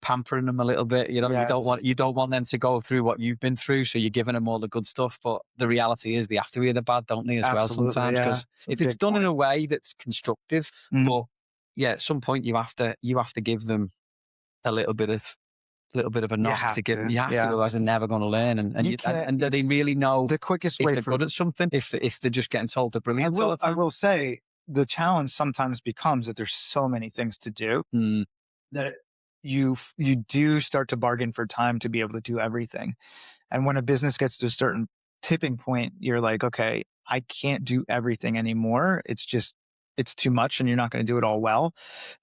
pampering them a little bit. You don't want them to go through what you've been through. So you're giving them all the good stuff. But the reality is they have to hear the bad, don't they, as well sometimes? Because if it's done in a way that's constructive, but at some point you have to give them a little bit of a knock to give them. You have to, otherwise they're never going to learn. And do they really know the quickest way if they're good at something? If they're just getting told they're brilliant all the time? I will say the challenge sometimes becomes that there's so many things to do that you do start to bargain for time to be able to do everything. And when a business gets to a certain tipping point, you're like, okay, I can't do everything anymore. It's too much and you're not going to do it all well.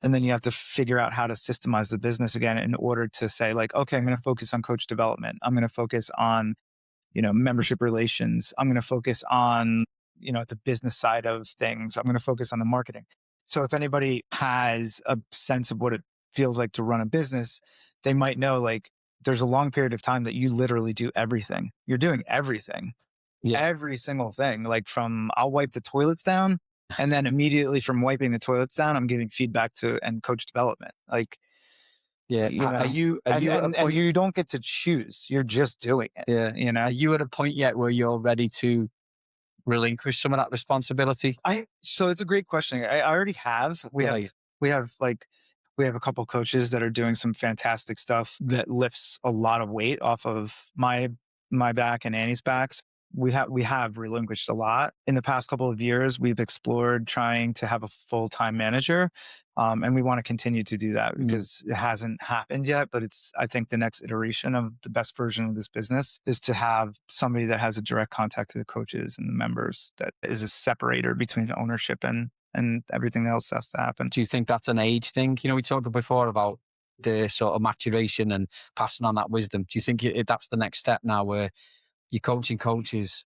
And then you have to figure out how to systemize the business again in order to say like, okay, I'm going to focus on coach development. I'm going to focus on, membership relations. I'm going to focus on, the business side of things. I'm going to focus on the marketing. So if anybody has a sense of what it feels like to run a business, they might know like there's a long period of time that you literally do everything. You're doing everything, every single thing, like from I'll wipe the toilets down. And then immediately from wiping the toilets down, I'm giving feedback to and coach development. Like, are you and you don't get to choose. You're just doing it. Yeah. Are you at a point yet where you're ready to relinquish some of that responsibility? So it's a great question. I already have. We have like We have a couple coaches that are doing some fantastic stuff that lifts a lot of weight off of my back and Annie's backs. We have relinquished a lot in the past couple of years. We've explored trying to have a full-time manager, and we want to continue to do that because it hasn't happened yet. But I think the next iteration of the best version of this business is to have somebody that has a direct contact to the coaches and the members, that is a separator between ownership and everything else has to happen. Do you think that's an age thing? We talked before about the sort of maturation and passing on that wisdom. Do you think that's the next step now, where you're coaching coaches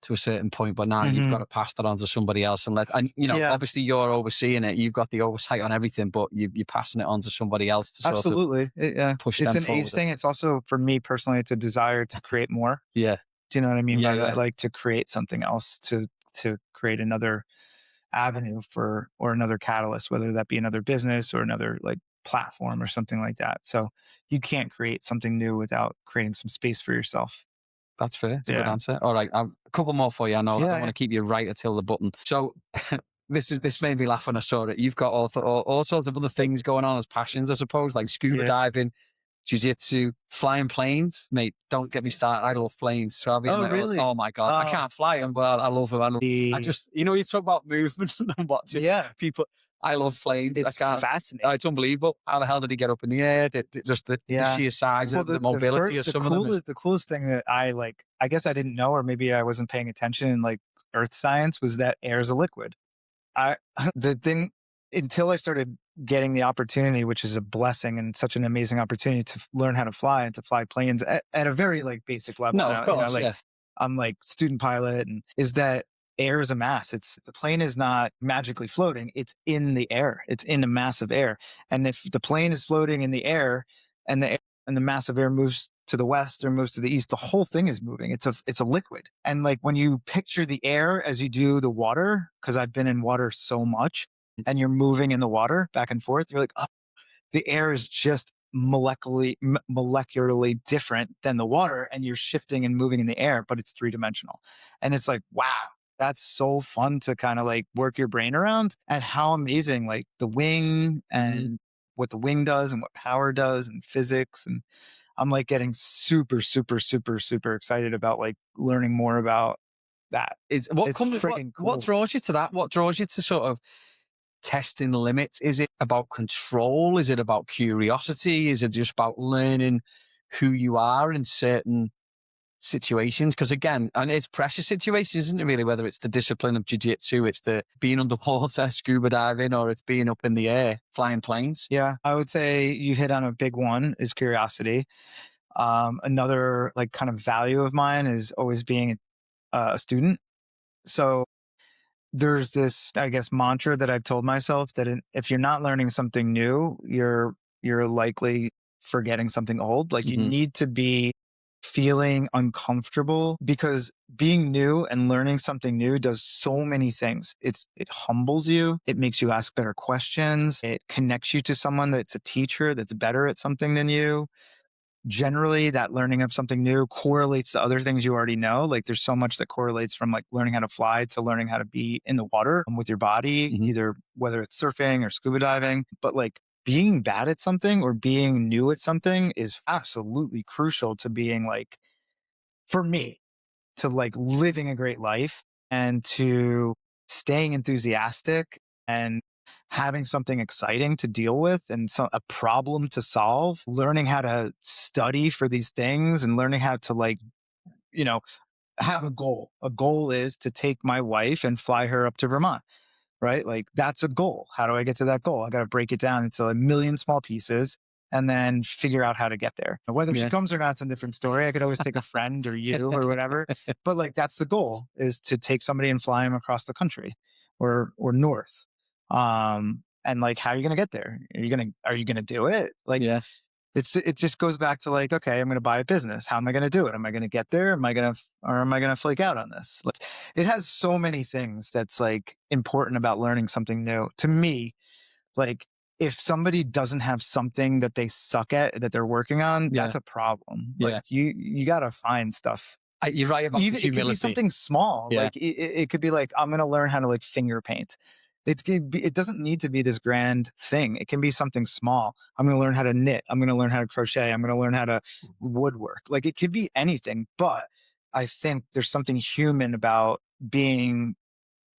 to a certain point, but now you've got to pass that on to somebody else obviously you're overseeing it. You've got the oversight on everything, but you're passing it on to somebody else to sort Absolutely. of push them It's an forward. age thing. It's also, for me personally, it's a desire to create more. Yeah. Do you know what I mean by Yeah. that? Like to create something else, to create another avenue or another catalyst, whether that be another business or another like platform or something like that. So you can't create something new without creating some space for yourself. That's fair. It's a good Yeah. answer. All right. A couple more for you. I know I Yeah, don't want to keep you right until the button. So this made me laugh when I saw it. You've got all sorts of other things going on as passions, I suppose, like scuba Yeah. diving, jiu-jitsu, flying planes. Mate, don't get me started. I love planes. So Really? oh my God. I can't fly them, but I love them. I just, you talk about movement and watching people. I love planes. It's I can't. fascinating. It's unbelievable. How the hell did he get up in the air? Just the sheer size of the mobility of some of them. The coolest thing that I guess I didn't know, or maybe I wasn't paying attention in like earth science, was that air is a liquid. The thing, until I started getting the opportunity, which is a blessing and such an amazing opportunity to learn how to fly and to fly planes at a very like basic level. No, of course, I'm like student pilot, and is that air is a mass. The plane is not magically floating. It's in the air. It's in a mass of air. And if the plane is floating in the air and the mass of air moves to the west or moves to the east, the whole thing is moving. It's a liquid. And like when you picture the air as you do the water, because I've been in water so much, and you're moving in the water back and forth, you're like, oh, the air is just molecularly different than the water, and you're shifting and moving in the air, but it's 3-dimensional. And it's like, wow, that's so fun to kind of like work your brain around, and how amazing like the wing and what the wing does and what power does and physics. And I'm like getting super, super, super, super excited about like learning more about that. What draws you to that? What draws you to sort of testing the limits? Is it about control? Is it about curiosity? Is it just about learning who you are in certain situations? Because again, and it's pressure situations, isn't it really? Whether it's the discipline of jiu-jitsu, it's the being underwater, scuba diving, or it's being up in the air, flying planes. Yeah, I would say you hit on a big one, is curiosity. Another like kind of value of mine is always being a student. So there's this, I guess, mantra that I've told myself that if you're not learning something new, you're likely forgetting something old. Like you need to be feeling uncomfortable, because being new and learning something new does so many things. It humbles you. It makes you ask better questions. It connects you to someone that's a teacher that's better at something than you. Generally, that learning of something new correlates to other things you already know. Like there's so much that correlates from like learning how to fly to learning how to be in the water with your body, either whether it's surfing or scuba diving. But like being bad at something or being new at something is absolutely crucial to being like, for me, to like living a great life and to staying enthusiastic and having something exciting to deal with and a problem to solve, learning how to study for these things and learning how to like, have a goal. A goal is to take my wife and fly her up to Vermont, right? Like that's a goal. How do I get to that goal? I got to break it down into a million small pieces and then figure out how to get there. Whether she comes or not, it's a different story. I could always take a friend or you or whatever, but like that's the goal, is to take somebody and fly them across the country or north. And like, how are you going to get there? Are you going to do it? Like, it just goes back to like, okay, I'm going to buy a business. How am I going to do it? Am I going to get there? Am I going to flake out on this? Like, it has so many things that's like important about learning something new. To me, like if somebody doesn't have something that they suck at that they're working on, that's a problem. Like you got to find stuff. You're right about Even, humility. it could be something small. Like it could be like, I'm going to learn how to like finger paint. It doesn't need to be this grand thing. It can be something small. I'm going to learn how to knit. I'm going to learn how to crochet. I'm going to learn how to woodwork. Like it could be anything, but I think there's something human about being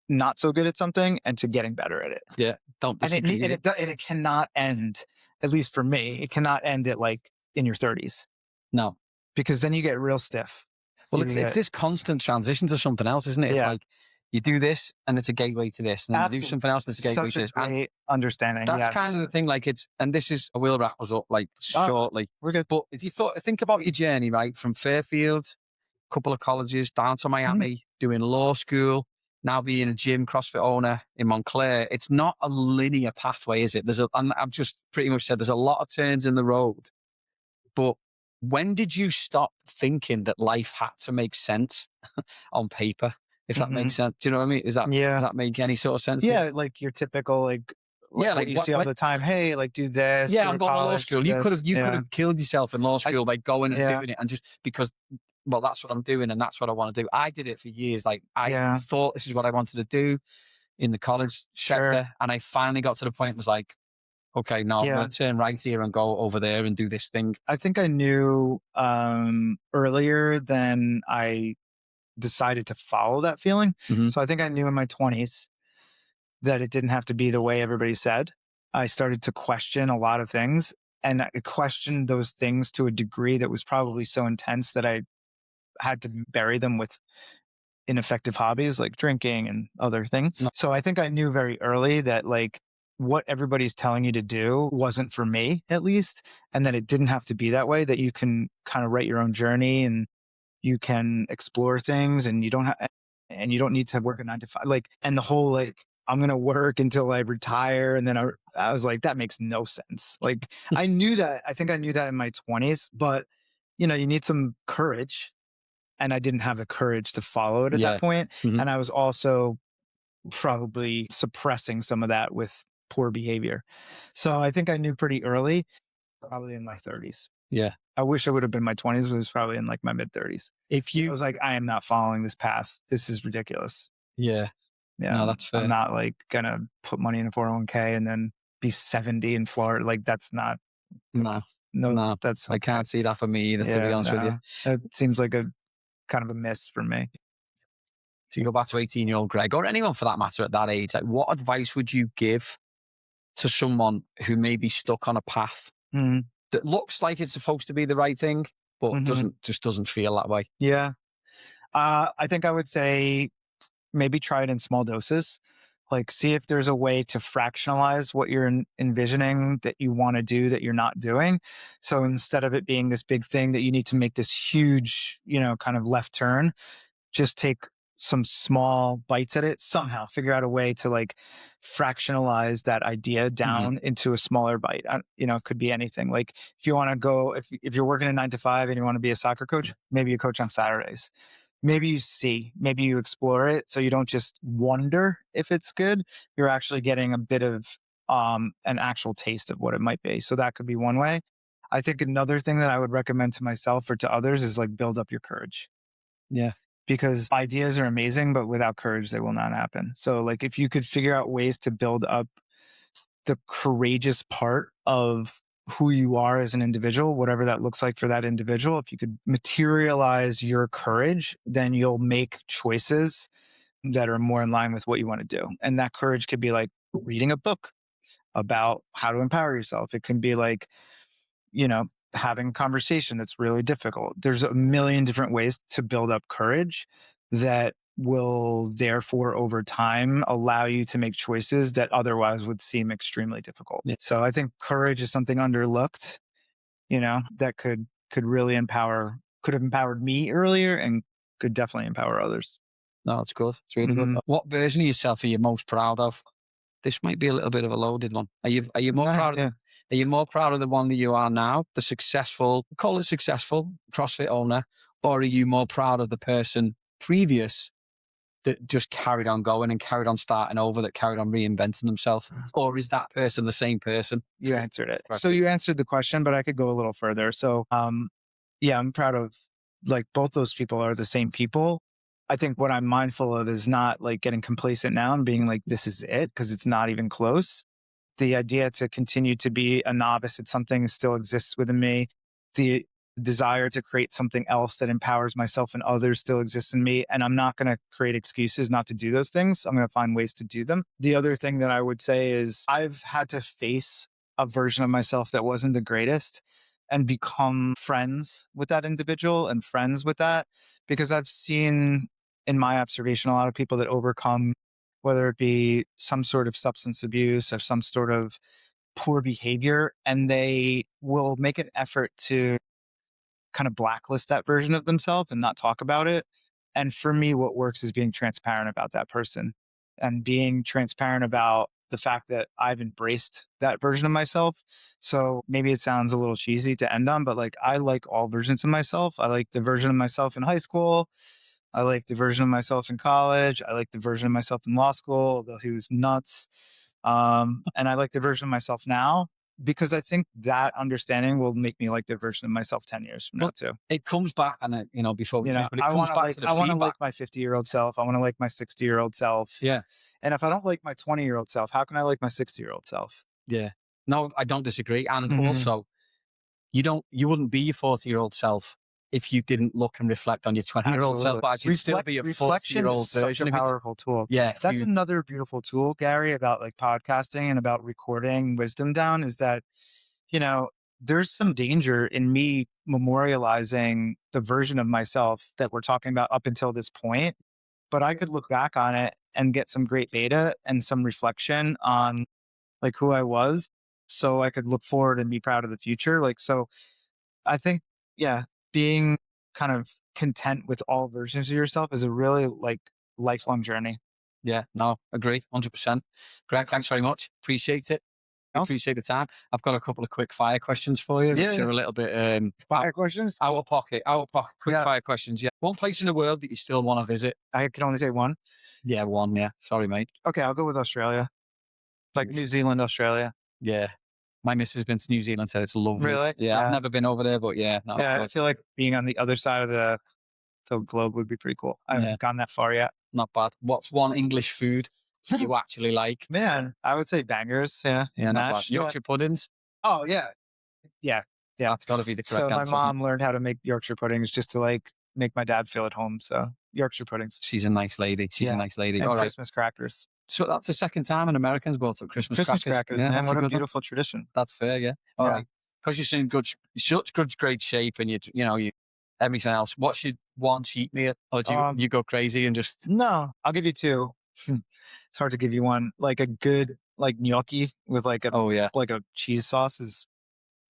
not so good at something and to getting better at it. Yeah. Don't disagree. And it cannot end, at least for me, it cannot end at like in your 30s. No. Because then you get real stiff. Well, it's this constant transition to something else, isn't it? It's like you do this and it's a gateway to this. And then you do something else and it's a gateway to this. Great understanding. That's kind of the thing. Like I will wrap us up like shortly. We're good. But if you think about your journey, right, from Fairfield, a couple of colleges, down to Miami, doing law school, now being a gym CrossFit owner in Montclair, it's not a linear pathway, is it? And I've just pretty much said there's a lot of turns in the road. But when did you stop thinking that life had to make sense on paper? If that makes sense. Do you know what I mean? Does that make any sort of sense? Yeah, like your typical like you see all the time. Hey, like do this. Yeah, I'm going to law school. You could have killed yourself in law school by going and doing it, and just because, well, that's what I'm doing and that's what I want to do. I did it for years. Like I thought this is what I wanted to do in the college sector, and I finally got to the point. It was like, okay, now I'm going to turn right here and go over there and do this thing. I think I knew earlier than I decided to follow that feeling. So I think I knew in my 20s that it didn't have to be the way everybody said. I started to question a lot of things, and I questioned those things to a degree that was probably so intense that I had to bury them with ineffective hobbies like drinking and other things. So I think I knew very early that like what everybody's telling you to do wasn't for me, at least, and that it didn't have to be that way, that you can kind of write your own journey and you can explore things, and you don't need to work a 9 to 5. Like, and the whole like, I'm going to work until I retire. And then I was like, that makes no sense. Like I think I knew that in my 20s, but you need some courage, and I didn't have the courage to follow it at that point. And I was also probably suppressing some of that with poor behavior. So I think I knew pretty early, probably in my 30s. Yeah. I wish I would have been my 20s, but it was probably in like my mid 30s. I was like, I am not following this path. This is ridiculous. Yeah. Yeah. No, that's fair. I'm not like going to put money in a 401k and then be 70 in Florida. Like that's not. No, that's. I can't see that for me either, to be honest with you. It seems like a kind of a miss for me. So you go back to 18-year-old Greg, or anyone for that matter at that age, like what advice would you give to someone who may be stuck on a path that looks like it's supposed to be the right thing, but doesn't feel that way? Yeah. I think I would say maybe try it in small doses. Like see if there's a way to fractionalize what you're envisioning that you want to do that you're not doing. So instead of it being this big thing that you need to make this huge, kind of left turn, just take some small bites at it, somehow figure out a way to like fractionalize that idea down into a smaller bite. It could be anything. Like if you want to go, if you're working a 9 to 5 and you want to be a soccer coach, maybe you coach on Saturdays. Maybe you explore it. So you don't just wonder if it's good. You're actually getting a bit of an actual taste of what it might be. So that could be one way. I think another thing that I would recommend to myself or to others is like build up your courage. Yeah. Because ideas are amazing, but without courage, they will not happen. So like if you could figure out ways to build up the courageous part of who you are as an individual, whatever that looks like for that individual, if you could materialize your courage, then you'll make choices that are more in line with what you want to do. And that courage could be like reading a book about how to empower yourself. It can be like, having a conversation that's really difficult. There's a million different ways to build up courage that will therefore over time allow you to make choices that otherwise would seem extremely difficult. Yeah. So I think courage is something underlooked, that could really could have empowered me earlier and could definitely empower others. No, it's good. It's really good. What version of yourself are you most proud of? This might be a little bit of a loaded one. Are you more proud of Are you more proud of the one that you are now, the successful, call it successful CrossFit owner, or are you more proud of the person previous that just carried on going and carried on starting over, that carried on reinventing themselves? Or is that person the same person? You answered it. So you answered the question, but I could go a little further. So, I'm proud of like both those people are the same people. I think what I'm mindful of is not like getting complacent now and being like, this is it, because it's not even close. The idea to continue to be a novice at something still exists within me. The desire to create something else that empowers myself and others still exists in me. And I'm not going to create excuses not to do those things. I'm going to find ways to do them. The other thing that I would say is I've had to face a version of myself that wasn't the greatest and become friends with that individual and friends with that, because I've seen in my observation a lot of people that overcome, whether it be some sort of substance abuse or some sort of poor behavior, and they will make an effort to kind of blacklist that version of themselves and not talk about it. And for me, what works is being transparent about that person and being transparent about the fact that I've embraced that version of myself. So maybe it sounds a little cheesy to end on, but like I like all versions of myself. I like the version of myself in high school. I like the version of myself in college. I like the version of myself in law school, though he was nuts. And I like the version of myself now, because I think that understanding will make me like the version of myself 10 years from now too. It comes back, and before we finish, but it I comes want to back like, to the I want to feedback. like my 50-year-old self. I want to like my 60-year-old self. Yeah. And if I don't like my 20-year-old self, how can I like my 60-year-old self? Yeah. No, I don't disagree. And also, you wouldn't be your 40-year-old self if you didn't look and reflect on your 20-year-old self, but you'd still be a Reflection 40-year-old is such version a of it. powerful tool. Yeah. That's another beautiful tool, Gary, about like podcasting and about recording wisdom down, is that, there's some danger in me memorializing the version of myself that we're talking about up until this point. But I could look back on it and get some great data and some reflection on like who I was, so I could look forward and be proud of the future. Like, so I think, yeah, being kind of content with all versions of yourself is a really like lifelong journey. Yeah, no, agree, 100%. Greg, thanks very much. Appreciate it. Appreciate the time. I've got a couple of quick fire questions for you. Yeah, Which are a little bit fire questions. out of pocket, quick fire questions. Yeah. One place in the world that you still want to visit? I can only say one. Yeah, one. Yeah. Sorry, mate. Okay, I'll go with Australia, like New Zealand, Australia. Yeah. My missus has been to New Zealand, said it's lovely. Really? Yeah, I've never been over there, but yeah. No, Yeah, I feel like being on the other side of the globe would be pretty cool. I haven't gone that far yet. Not bad. What's one English food you actually like? Man, I would say bangers. Yeah. Yeah, not bad. Mash. Yorkshire puddings? Oh, yeah. Yeah. Yeah. That's got to be the correct So my answer. mom learned how to make Yorkshire puddings just to like make my dad feel at home. So Yorkshire puddings. She's a nice lady. She's a nice lady. And All right. Christmas crackers. So that's the second time an American's brought up Christmas crackers. Yeah, man, that's what a good one. beautiful tradition. That's fair, yeah. All Yeah. right. Because you're in such great shape, and you everything else. What's your one cheat meal? Or do you go crazy and just? No, I'll give you two. It's hard to give you one. Like a good like gnocchi with like a cheese sauce it's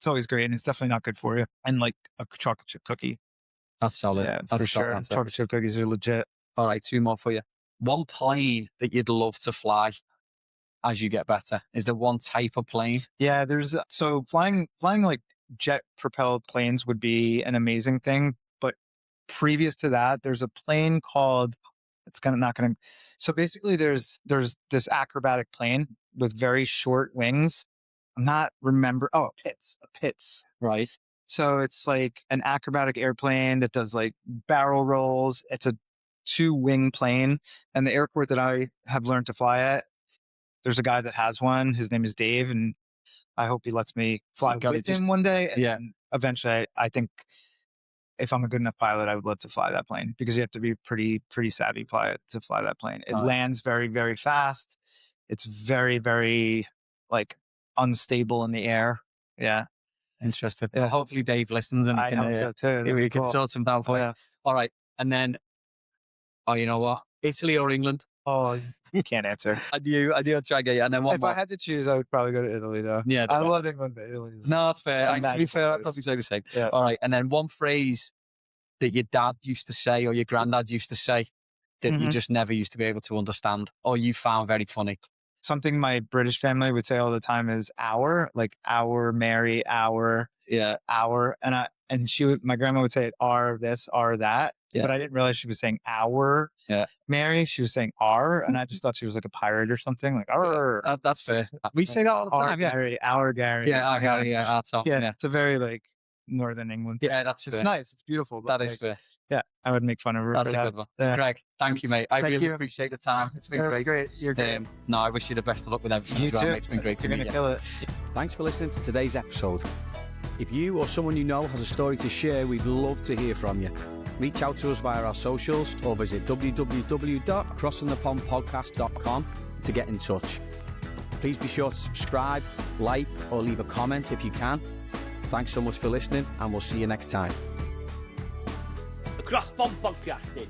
always great, and it's definitely not good for you. And like a chocolate chip cookie. That's solid. Yeah, That's for sure. Chocolate chip cookies are legit. All right, two more for you. One plane that you'd love to fly as you get better. Is there one type of plane? Yeah, so flying like jet propelled planes would be an amazing thing. But previous to that, there's a plane called, so basically there's this acrobatic plane with very short wings. A Pitts. Right. So it's like an acrobatic airplane that does like barrel rolls. It's a 2-wing plane. And the airport that I have learned to fly at, there's a guy that has one. His name is Dave, and I hope he lets me fly with him one day. And eventually, I think if I'm a good enough pilot, I would love to fly that plane, because you have to be pretty savvy pilot to fly that plane. It lands very, very fast. It's very, very like unstable in the air. Yeah. Interesting. Yeah. Well, hopefully Dave listens and I hope so too. We can sort some out for you. All right. And then, you know what? Italy or England? Oh, you can't answer. I do try to get you. And then if I had to choose, I would probably go to Italy though. Yeah. I love England, but Italy is... No, that's fair. To be fair, I'd probably say the same. Yeah. All right. And then one phrase that your dad used to say or your granddad used to say that you just never used to be able to understand or you found very funny. Something my British family would say all the time is our, like our, Mary, our, our. And my grandma would say it, our this, our that. Yeah. But I didn't realize she was saying our Mary. She was saying our. And I just thought she was like a pirate or something, like our. That's fair. We say that all the time. Mary, our Gary. Yeah, our Gary. Yeah, our top. Yeah, it's a very like northern England. Yeah, that's It's fair. nice. It's beautiful. That is fair. Yeah, I would make fun of her. That's for a that. good one. Yeah. Greg, thank you, mate. I Thank really you. appreciate the time. It's been That was great. great. You're great. No, I wish you the best of luck with everything You as well, too. mate. It's been great to You're meet gonna you. kill it. Thanks for listening to today's episode. If you or someone you know has a story to share, we'd love to hear from you. Reach out to us via our socials or visit www.crossingthepondpodcast.com to get in touch. Please be sure to subscribe, like, or leave a comment if you can. Thanks so much for listening, and we'll see you next time. The Cross Pond Podcasting.